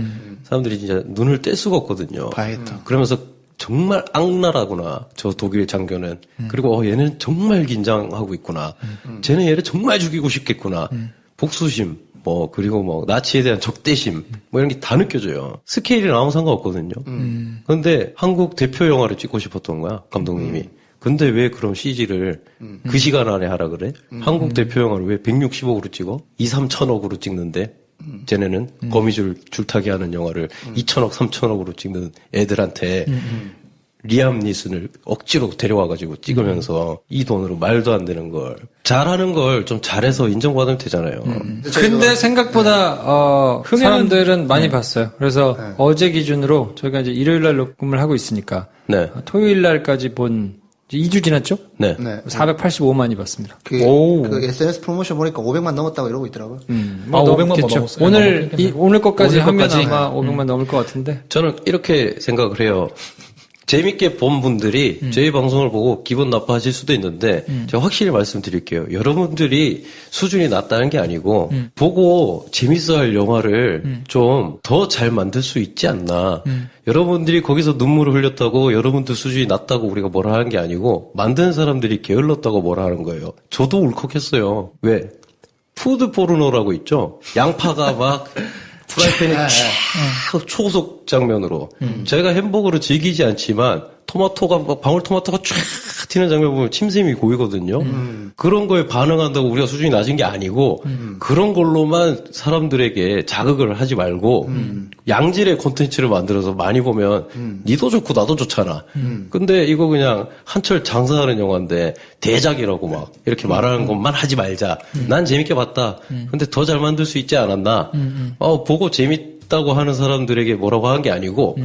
사람들이 진짜 눈을 뗄 수가 없거든요. 봐야겠다. 그러면서 정말 악랄하구나 저 독일 장교는. 그리고 얘는 정말 긴장하고 있구나. 쟤는 얘를 정말 죽이고 싶겠구나. 복수심. 그리고 나치에 대한 적대심, 이런 게 다 느껴져요. 스케일이랑 아무 상관없거든요. 근데 한국 대표 영화를 찍고 싶었던 거야, 감독님이. 근데 왜 그럼 CG를 그 시간 안에 하라 그래? 한국 대표 영화를 왜 160억으로 찍어? 2, 3천억으로 찍는데? 쟤네는 거미줄 줄타기 하는 영화를 2천억, 3천억으로 찍는 애들한테 리암 니슨을 억지로 데려와가지고 찍으면서 이 돈으로 말도 안 되는 걸 잘하는 걸 좀 잘해서 인정받으면 되잖아요. 근데 생각보다 사람들은 많이 봤어요. 그래서 어제 기준으로 저희가 이제 일요일날 녹음을 하고 있으니까 토요일날까지 본 2주 지났죠? 네. 485만이 봤습니다. 그 SNS 프로모션 보니까 500만 넘었다고 이러고 있더라고요. 500만 넘었어요. 오늘 것까지 하면 아마 500만 넘을 것 같은데. 저는 이렇게 생각을 해요. 재밌게 본 분들이 저희 방송을 보고 기분 나빠하실 수도 있는데 제가 확실히 말씀드릴게요. 여러분들이 수준이 낮다는 게 아니고 보고 재밌어할 영화를 좀 더 잘 만들 수 있지 않나. 여러분들이 거기서 눈물을 흘렸다고 여러분들 수준이 낮다고 우리가 뭐라 하는 게 아니고 만든 사람들이 게을렀다고 뭐라 하는 거예요. 저도 울컥했어요. 왜? 푸드 포르노라고 있죠? 양파가 막 프라이팬에 초속 장면으로. 제가 햄버거를 즐기지 않지만 토마토가 방울토마토가 쫙 튀는 장면 보면 침샘이 고이거든요. 그런 거에 반응한다고 우리가 수준이 낮은 게 아니고 그런 걸로만 사람들에게 자극을 하지 말고 양질의 콘텐츠를 만들어서 많이 보면 니도 좋고 나도 좋잖아. 근데 이거 그냥 한철 장사하는 영화인데 대작이라고 막 이렇게 말하는 것만 하지 말자. 난 재밌게 봤다. 근데 더 잘 만들 수 있지 않았나. 보고 재밌다고 하는 사람들에게 뭐라고 하는 게 아니고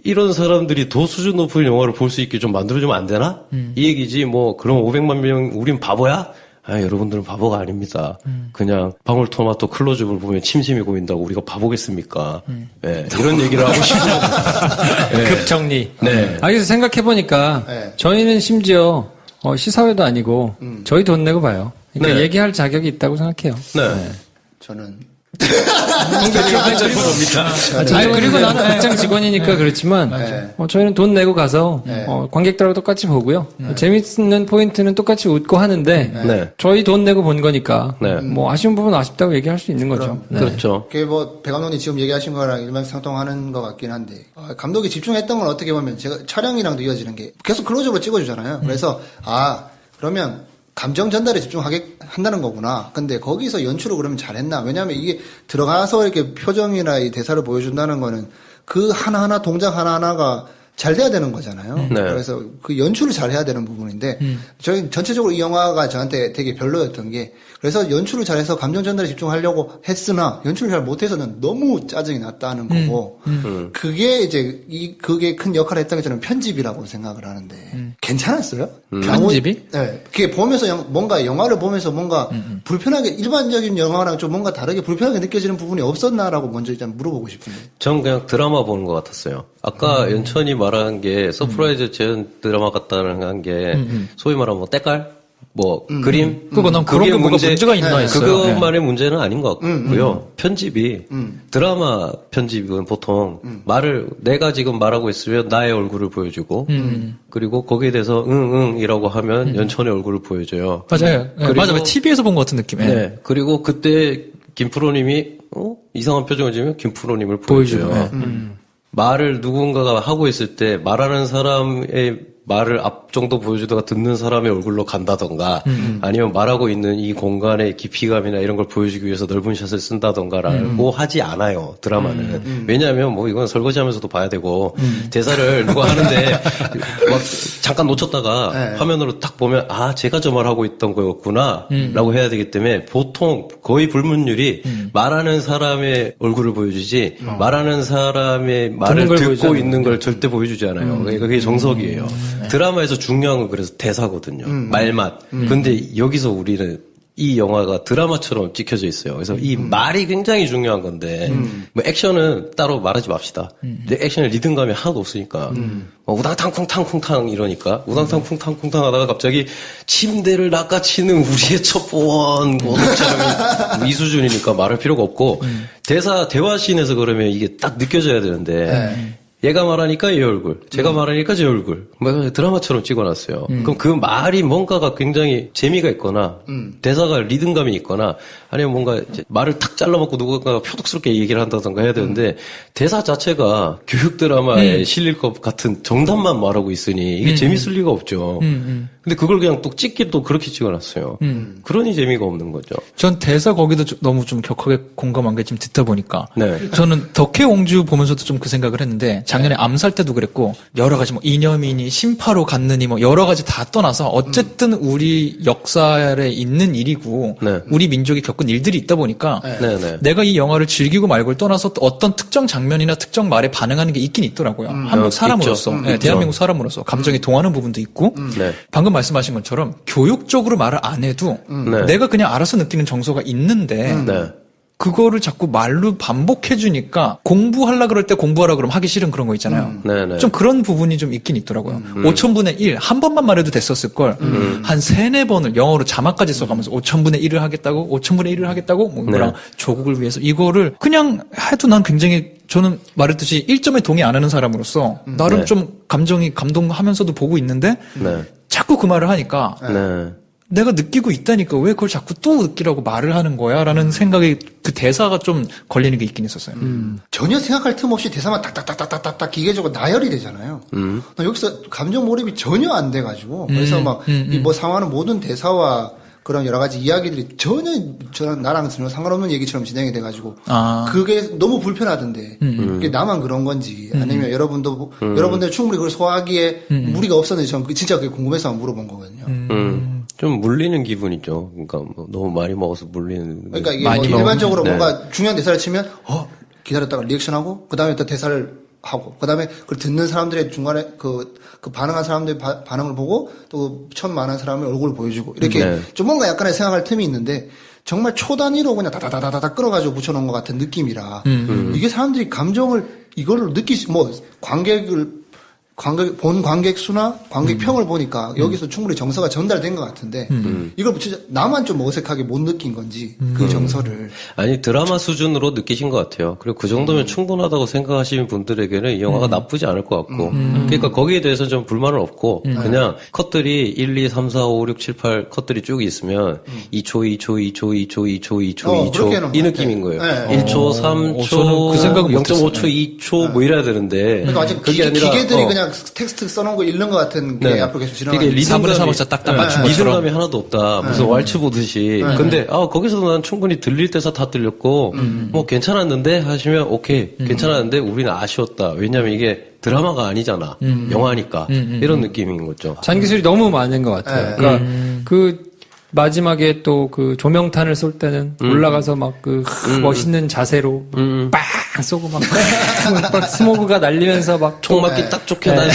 이런 사람들이 더 수준 높은 영화를 볼 수 있게 좀 만들어주면 안 되나? 이 얘기지. 그럼 500만 명 우린 바보야? 여러분들은 바보가 아닙니다. 그냥 방울토마토 클로즈업을 보면 침샘이 고인다고 우리가 바보겠습니까? 네, 이런 얘기를 하고 싶어요. 급정리. 그래서 생각해보니까 저희는 심지어 시사회도 아니고 저희 돈 내고 봐요. 그러니까 얘기할 자격이 있다고 생각해요. 저는 그리고 나는 극장 직원이니까 그렇지만 저희는 돈 내고 가서 관객들하고 똑같이 보고요. 재밌는 포인트는 똑같이 웃고 하는데 저희 돈 내고 본 거니까 아쉬운 부분은 아쉽다고 얘기할 수 있는 거죠. 그렇죠. 그게 배 감독님 지금 얘기하신 거랑 일맥상통하는 것 같긴 한데 감독이 집중했던 건 어떻게 보면 제가 촬영이랑도 이어지는 게 계속 클로즈업으로 찍어주잖아요. 그래서 그러면 감정 전달에 집중한다는 거구나. 근데 거기서 연출을 그러면 잘했나? 왜냐하면 이게 들어가서 이렇게 표정이나 이 대사를 보여준다는 거는 그 하나하나 동작 하나하나가 잘 돼야 되는 거잖아요. 그래서 그 연출을 잘 해야 되는 부분인데 저희 전체적으로 이 영화가 저한테 되게 별로였던 게 그래서 연출을 잘해서 감정 전달에 집중하려고 했으나 연출을 잘 못해서는 너무 짜증이 났다는 거고 그게 이제 그게 큰 역할을 했다는 게 저는 편집이라고 생각을 하는데 괜찮았어요? 편집이? 네. 그게 보면서 뭔가 영화를 보면서 뭔가 불편하게 일반적인 영화랑 좀 뭔가 다르게 불편하게 느껴지는 부분이 없었나라고 먼저 일단 물어보고 싶은데. 전 그냥 드라마 보는 것 같았어요. 아까 연천이 말한 게 서프라이즈 재현 드라마 같다는 게 소위 말하면 때깔? 뭐 그림 그거 난 그런 게 뭐가 문제가 있나 했어요. 그것만의 문제는 아닌 것 같고요. 편집이 드라마 편집은 보통 말을 내가 지금 말하고 있으면 나의 얼굴을 보여주고 그리고 거기에 대해서 응이라고 하면 연천의 얼굴을 보여줘요. 맞아요. 네, 맞아요. TV에서 본 것 같은 느낌이에요. 네. 그리고 그때 김프로님이 이상한 표정을 지으면 김프로님을 보여줘요. 말을 누군가가 하고 있을 때 말하는 사람의 말을 앞 정도 보여주다가 듣는 사람의 얼굴로 간다던가 아니면 말하고 있는 이 공간의 깊이감이나 이런 걸 보여주기 위해서 넓은 샷을 쓴다던가라고 하지 않아요. 드라마는. 왜냐하면 뭐 이건 설거지하면서도 봐야 되고 대사를 누가 하는데 막 잠깐 놓쳤다가 화면으로 딱 보면 아 제가 저 말하고 있던 거였구나 라고 해야 되기 때문에 보통 거의 불문율이 말하는 사람의 얼굴을 보여주지 말하는 사람의 말을 듣고 있는 걸 절대 보여주지 않아요. 그게 정석이에요. 드라마에서 중요한 건 그래서 대사거든요. 말만. 근데 여기서 우리는 이 영화가 드라마처럼 찍혀져 있어요. 그래서 이 말이 굉장히 중요한 건데 뭐 액션은 따로 말하지 맙시다. 근데 액션의 리듬감이 하나도 없으니까 우당탕 쿵탕 이러니까 우당탕 쿵탕 하다가 갑자기 침대를 낚아치는 우리의 첩보원 뭐 이 수준이니까 말할 필요가 없고 대화씬에서 그러면 이게 딱 느껴져야 되는데 얘가 말하니까 얘 얼굴, 제가 말하니까 제 얼굴. 뭐 드라마처럼 찍어놨어요. 그럼 그 말이 뭔가가 굉장히 재미가 있거나 대사가 리듬감이 있거나 아니면 뭔가 이제 말을 탁 잘라먹고 누군가가 표독스럽게 얘기를 한다던가 해야 되는데 대사 자체가 교육 드라마에 실릴 것 같은 정답만 말하고 있으니 이게 재밌을 리가 없죠. 근데 그걸 그냥 또 찍기 또 그렇게 찍어놨어요. 그러니 재미가 없는 거죠. 전 대사 거기도 너무 좀 격하게 공감한 게 지금 듣다 보니까 네. 저는 덕혜옹주 보면서도 좀 그 생각을 했는데 작년에 암살 때도 그랬고 여러 가지 뭐 이념이니 심파로 갔느니 뭐 여러 가지 다 떠나서 어쨌든 우리 역사에 있는 일이고 우리 민족이 겪은 일들이 있다 보니까 내가 이 영화를 즐기고 말고를 떠나서 또 어떤 특정 장면이나 특정 말에 반응하는 게 있긴 있더라고요. 한국 사람으로서 대한민국 사람으로서 감정이 동하는 부분도 있고 방금 말씀하신 것처럼 교육적으로 말을 안 해도 내가 그냥 알아서 느끼는 정서가 있는데 그거를 자꾸 말로 반복해주니까 공부하려 그럴 때 공부하라 그러면 하기 싫은 그런 거 있잖아요. 좀 그런 부분이 좀 있긴 있더라고요. 5천분의 1, 한 번만 말해도 됐었을 걸, 한 3, 4번을 영어로 자막까지 써가면서 5천분의 1을 하겠다고, 5천분의 1을 하겠다고, 뭐 이거랑 조국을 위해서 이거를 그냥 해도 난 굉장히 저는 말했듯이 1점에 동의 안 하는 사람으로서 나름 좀 감동하면서도 보고 있는데 자꾸 그 말을 하니까 내가 느끼고 있다니까 왜 그걸 자꾸 또 느끼라고 말을 하는 거야? 라는 생각이 그 대사가 좀 걸리는 게 있긴 있었어요. 전혀 생각할 틈 없이 대사만 딱딱딱딱딱딱 기계적으로 나열이 되잖아요. 여기서 감정 몰입이 전혀 안 돼가지고 그래서 막 이 뭐 상황하는 모든 대사와 그런 여러 가지 이야기들이 전혀 나랑 전혀 상관없는 얘기처럼 진행이 돼가지고 그게 너무 불편하던데 그게 나만 그런 건지 아니면 여러분들 충분히 그걸 소화하기에 무리가 없었는지 저는 진짜 그게 궁금해서 물어본 거거든요. 좀 물리는 기분이죠. 그러니까 뭐 너무 많이 먹어서 물리는. 그러니까 이게 뭐 일반적으로 뭔가 중요한 대사를 치면 기다렸다가 리액션하고 그 다음에 또 대사를 하고 그 다음에 그걸 듣는 사람들의 중간에 그 반응한 사람들의 반응을 보고 또 천 많은 사람의 얼굴을 보여주고 이렇게 좀 뭔가 약간의 생각할 틈이 있는데 정말 초단위로 그냥 다다다다다 끌어가지고 붙여놓은 것 같은 느낌이라 이게 사람들이 감정을 이거를 본 관객 수나 관객 평을 보니까 여기서 충분히 정서가 전달된 것 같은데 이걸 진짜 나만 좀 어색하게 못 느낀 건지 그 정서를 아니 드라마 수준으로 느끼신 것 같아요. 그리고 그 정도면 충분하다고 생각하시는 분들에게는 이 영화가 나쁘지 않을 것 같고 그러니까 거기에 대해서 좀 불만은 없고 그냥 컷들이 1, 2, 3, 4, 5, 6, 7, 8 컷들이 쭉 있으면 2초 이 느낌인 거예요. 1초, 3초, 그 생각은 0.5초, 2초 뭐 이래야 되는데 그러니까 아직 그게 아니라 기계들이 그냥 텍스트 써놓은 거 읽는 것 같은 게 앞으로 계속 지나가는 이게 리듬감이 딱딱 맞춘 것처럼 리듬감이 하나도 없다. 무슨 왈츠 보듯이. 근데 거기서도 난 충분히 들릴 때서 다 들렸고 뭐 괜찮았는데 하시면 오케이 괜찮았는데 우리는 아쉬웠다. 왜냐면 이게 드라마가 아니잖아. 영화니까 이런 느낌인 거죠. 잔기술이 너무 많은 것 같아요. 그러니까 그 마지막에 또 그 조명탄을 쏠 때는 올라가서 막 그 멋있는 자세로 빵 쏘고 막 스모그가 날리면서 막 총 맞기 딱 좋게 난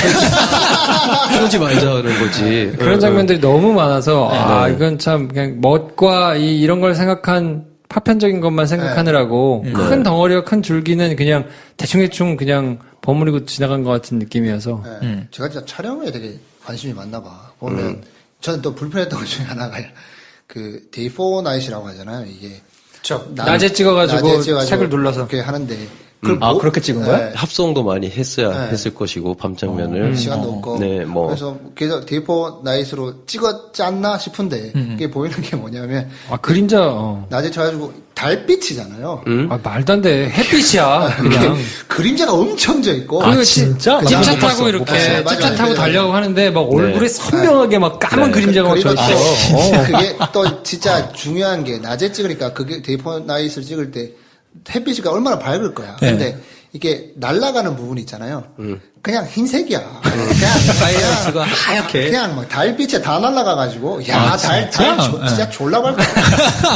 그러지 말자는 거지. 그런 장면들이 너무 많아서 이건 참 그냥 멋과 이런 걸 생각한 파편적인 것만 생각하느라고 큰 덩어리와 큰 줄기는 그냥 대충 그냥 버무리고 지나간 것 같은 느낌이어서 제가 진짜 촬영에 되게 관심이 많나 봐. 보면 저는 또 불편했던 것 중에 하나가 그 데이 포 나잇이라고 하잖아요. 이게 낮에 찍어가지고 색을 눌러서 그렇게 하는데 그렇게 찍은 거야? 네. 합성도 많이 했을 것이고 밤 장면을 시간도 없고. 네, 뭐 그래서 데이 포 나잇으로 찍었지 않나 싶은데 그게 보이는 게 뭐냐면 그림자 낮에 쳐가지고 달빛이잖아요. 말도 안 돼. 햇빛이야. 그냥. 그림자가 엄청 져 있고. 진짜? 찝차 타고 이렇게 찝차 타고 달려고 하는데 막 얼굴에 선명하게 막 까만 그림자가 막 져 있어. 그게 또 진짜 중요한 게 낮에 찍으니까 그게 데이 포 나잇을 찍을 때 햇빛이 얼마나 밝을 거야. 근데 이게 날아가는 부분이 있잖아요. 그냥 흰색이야. 파이어스가 하얗게. 그냥 막 달빛에 다 날아가가지고, 야, 진짜 졸라 밝다.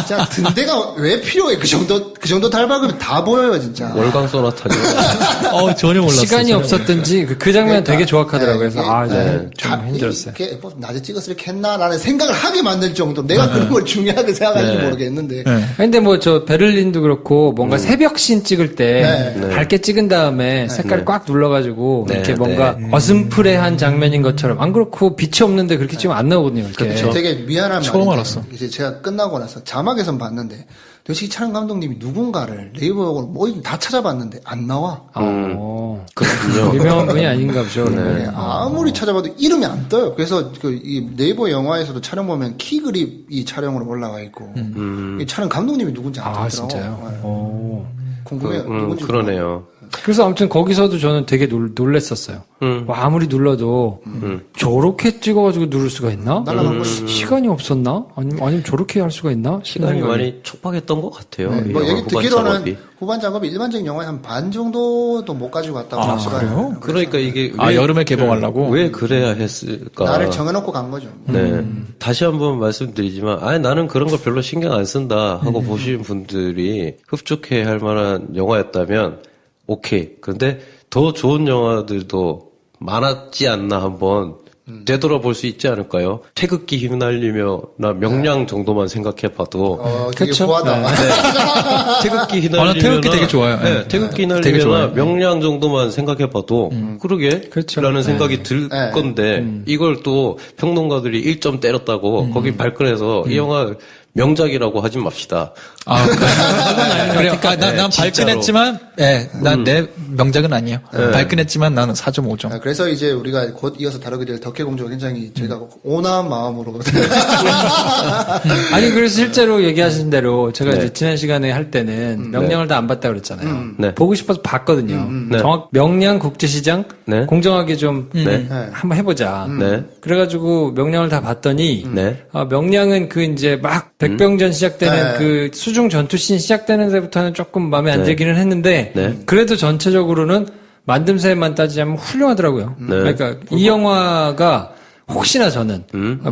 진짜 등대가 왜 필요해? 그 정도 달 밝으면 다 보여요, 진짜. 월광 소나타죠. 전혀 몰랐어요. 시간이 없었든지 그 장면 되게 조악하더라고요. 그래서 좀 힘들었어요. 이게 뭐 낮에 찍었을 게 했나라는 생각을 하게 만들 정도로 내가 그런 걸 중요하게 생각하는지 모르겠는데. 근데 뭐 저 베를린도 그렇고 뭔가 새벽신 찍을 때 밝게 찍은 다음에 색깔 꽉 눌러가지고 이렇게 뭔가 어슴푸레한 장면인 것처럼 안 그렇고 빛이 없는데 그렇게 찍으면 안 나오거든요. 이렇게. 그렇죠. 되게 미안한 처음 말인데 알았어. 이제 제가 끝나고 나서 자막에선 봤는데 도대체 촬영 감독님이 누군가를 네이버로 뭐 다 찾아봤는데 안 나와. 그렇군요. 유명한 분이 아닌가 보죠. 네. 아무리 찾아봐도 이름이 안 떠요. 그래서 이 네이버 영화에서도 촬영 보면 키 그립이 촬영으로 올라가 있고 이 촬영 감독님이 누군지 안 뜨더라고. 진짜요? 궁금해요. 누군지 그러네요. 그래서 아무튼 거기서도 저는 되게 놀랬었어요. 아무리 눌러도 저렇게 찍어가지고 누를 수가 있나? 시간이 없었나? 아니면 저렇게 할 수가 있나? 시간이 많이 촉박했던 것 같아요. 네. 뭐 이 영화 얘기 후반 듣기로는 작업이. 후반 작업이 일반적인 영화의 한 반 정도도 못 가지고 왔다고 그래요? 그러니까 이게 여름에 개봉하려고? 왜 그래야 했을까? 나를 정해놓고 간 거죠. 네. 다시 한번 말씀드리지만, 나는 그런 거 별로 신경 안 쓴다 하고 보시는 분들이 흡족해 할 만한 영화였다면, 오케이. 근데 더 좋은 영화들도 많았지 않나 한번 되돌아볼 수 있지 않을까요? 태극기 휘날리며 나 명량 정도만 생각해봐도 되게 후하다. 태극기 휘날리며 태극기 되게 좋아요. 네, 태극기 휘날리며 명량 정도만 생각해봐도 그러게 라는 생각이 들 건데 이걸 또 평론가들이 1점 때렸다고 거기 발끈해서 이 영화 명작이라고 하진 맙시다. 그래요. 난 발끈했지만, 난 내 명작은 아니에요. 발끈했지만 나는 4.5점. 그래서 이제 우리가 곧 이어서 다루게 될 덕혜공주가 굉장히 저희가 온화한 마음으로. 아니, 그래서 실제로 얘기하신 대로 제가 이제 지난 시간에 할 때는 명량을 다 안 봤다고 그랬잖아요. 보고 싶어서 봤거든요. 명량 국제시장 공정하게 좀 한번 해보자. 그래가지고 명량을 다 봤더니 명량은 그 이제 막 백병전 시작되는 그 수중 전투씬 시작되는 데부터는 조금 마음에 안 들기는 했는데 그래도 전체적으로는 만듦새만 따지자면 훌륭하더라고요. 그러니까 이 영화가 혹시나 저는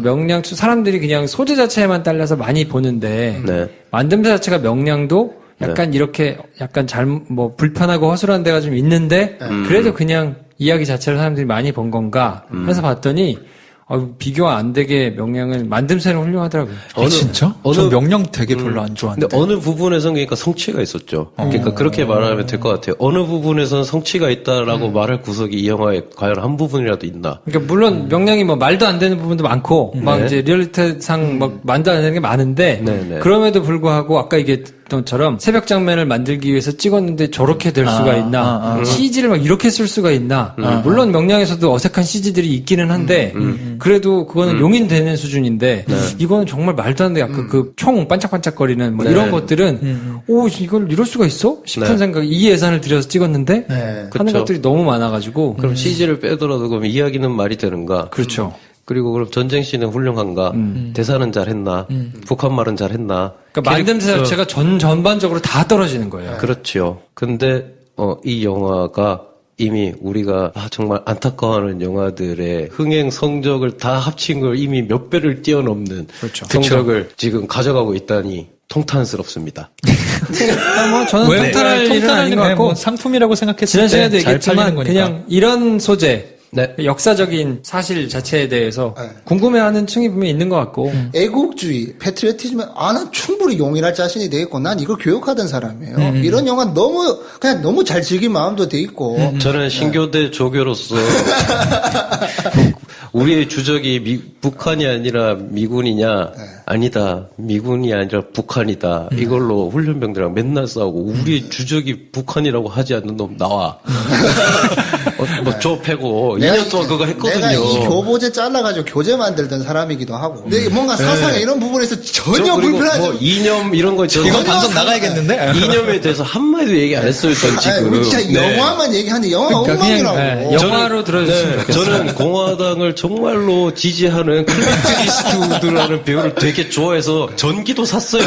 명량 사람들이 그냥 소재 자체에만 딸려서 많이 보는데 만듦새 자체가 명량도 약간 이렇게 약간 뭐 불편하고 허술한 데가 좀 있는데 그래도 그냥 이야기 자체를 사람들이 많이 본 건가 해서 봤더니 비교가 안 되게 명량은 만듦새는 훌륭하더라고요. 진짜? 저 명량 되게 별로 안 좋아하는데. 근데 어느 부분에서는 그러니까 성취가 있었죠. 그러니까 그렇게 말하면 될 것 같아요. 어느 부분에서는 성취가 있다라고 말할 구석이 이 영화에 과연 한 부분이라도 있나. 그러니까 물론 명량이 뭐 말도 안 되는 부분도 많고 막 이제 리얼리티상 막 말도 안 되는 게 많은데 그럼에도 불구하고 아까 얘기했던 것처럼 새벽 장면을 만들기 위해서 찍었는데 저렇게 될 수가 있나. CG를 막 이렇게 쓸 수가 있나. 물론 명량에서도 어색한 CG들이 있기는 한데 그래도 그거는 용인되는 수준인데 이거는 정말 말도 안 돼. 아까 그 총 반짝반짝거리는 뭐 이런 것들은 이걸 이럴 수가 있어? 싶은 생각. 이 예산을 들여서 찍었는데 하는 것들이 너무 많아가지고 그럼 CG를 빼더라도 그럼 이야기는 말이 되는가? 그렇죠. 그리고 그럼 전쟁씬은 훌륭한가? 대사는 잘했나? 북한 말은 잘했나? 그러니까 만듦새 자체가 전반적으로 다 떨어지는 거예요. 그렇죠. 근데 이 영화가 이미 우리가 정말 안타까워하는 영화들의 흥행 성적을 다 합친 걸 이미 몇 배를 뛰어넘는 성적을 지금 가져가고 있다니 통탄스럽습니다. 뭐 저는 통탄할 일은 아닌 것 같고 뭐 상품이라고 생각했을 지난 때 시간에도 잘 팔리는 얘기했지만 거니까. 그냥 이런 소재 역사적인 사실 자체에 대해서 궁금해하는 층이 분명히 있는 것 같고 애국주의, 패트리어티즘은 난 충분히 용인할 자신이 돼 있고 난 이걸 교육하던 사람이에요. 이런 영화 너무 잘 즐길 마음도 돼 있고 저는 신교대 조교로서 우리의 주적이 북한이 아니라 미군이냐? 아니다. 미군이 아니라 북한이다. 이걸로 훈련병들이랑 맨날 싸우고 우리의 주적이 북한이라고 하지 않는 놈 나와. 저 패고 2년 동안 그거 했거든요. 내가 이 교보제 잘라가지고 교재 만들던 사람이기도 하고. 근데 뭔가 사상에 이런 부분에서 전혀 불편하지. 뭐 이념 이런 거 이건 방송 나가야겠는데? 이념에 대해서 한마디도 얘기 안 했어요, 전 지금. 우리 진짜 영화만 얘기하는데 영화 엉망이라고. 영화로 들어주시면 좋겠어요. 저는 공화당을 정말로 지지하는 클린트 이스트우드라는 배우를 되게 좋아해서 전기도 샀어요.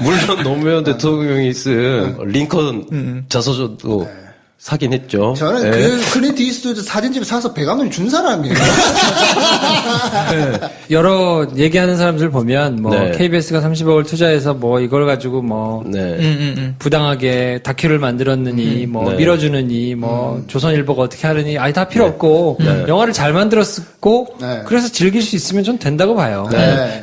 물론 노무현 대통령이 쓴 링컨 자서전도 사긴 했죠. 저는 그 클린트 이스트우드 사진집에 사서 배 감독님 준 사람이에요. 여러 얘기하는 사람들 보면 뭐 KBS가 30억을 투자해서 뭐 이걸 가지고 뭐 부당하게 다큐를 만들었느니 뭐 밀어주느니 뭐 조선일보가 어떻게 하느니 아니 다 필요 없고 영화를 잘 만들었고 그래서 즐길 수 있으면 전 된다고 봐요.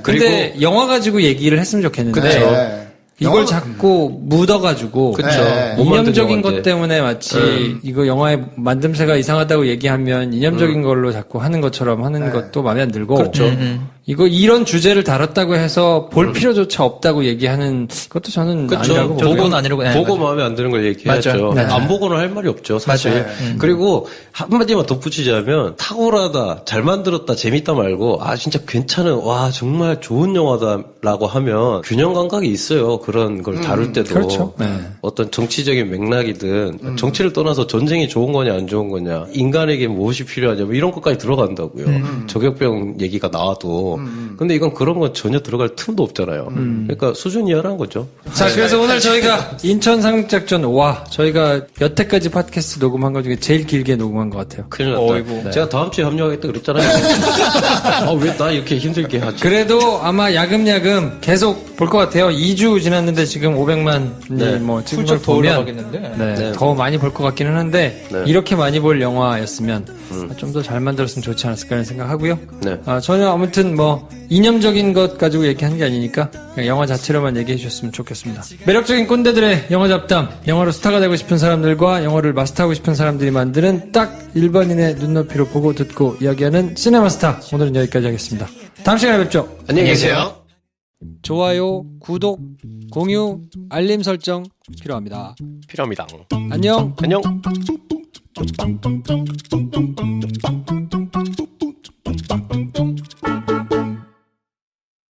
근데 영화 가지고 얘기를 했으면 좋겠는데 이걸 자꾸 묻어가지고 이념적인 것 때문에 마치 이거 영화의 만듦새가 이상하다고 얘기하면 이념적인 걸로 자꾸 하는 것처럼 하는 것도 마음에 안 들고 이거 이런 주제를 다뤘다고 해서 볼 필요조차 없다고 얘기하는 것도 저는 아니라고 보고는 아니라고 보고 마음에 안 드는 걸 얘기해야죠. 안 보고는 할 말이 없죠, 사실. 그리고 한마디만 덧붙이자면 탁월하다, 잘 만들었다, 재밌다 말고 진짜 괜찮은 와 정말 좋은 영화다라고 하면 균형 감각이 있어요. 그런 걸 다룰 때도 그렇죠. 어떤 정치적인 맥락이든 정치를 떠나서 전쟁이 좋은 거냐 안 좋은 거냐 인간에게 무엇이 필요하냐 뭐 이런 것까지 들어간다고요. 저격병 얘기가 나와도 근데 이건 그런 건 전혀 들어갈 틈도 없잖아요. 그러니까 수준 이하라는 거죠. 자, 그래서 오늘 저희가 인천 상륙작전 저희가 여태까지 팟캐스트 녹음한 것 중에 제일 길게 녹음한 것 같아요. 큰일 났다. 제가 다음 주에 합류하겠다 그랬잖아요. 왜 나 이렇게 힘들게 하지? 그래도 아마 야금야금 계속 볼 것 같아요. 2주 지났는데 지금 500만이 뭐 찍은 걸 보면 더 많이 볼 것 같기는 한데 이렇게 많이 볼 영화였으면 좀 더 잘 만들었으면 좋지 않았을까 하는 생각하고요. 저는 아무튼 뭐 이념적인 것 가지고 얘기하는 게 아니니까 그냥 영화 자체로만 얘기해 주셨으면 좋겠습니다. 매력적인 꼰대들의 영화 잡담, 영화로 스타가 되고 싶은 사람들과 영화를 마스터하고 싶은 사람들이 만드는 딱 일반인의 눈높이로 보고 듣고 이야기하는 시네마스타. 오늘은 여기까지 하겠습니다. 다음 시간에 뵙죠. 안녕히 계세요. 좋아요, 구독, 공유, 알림 설정 필요합니다. 필요합니다. 안녕. 안녕.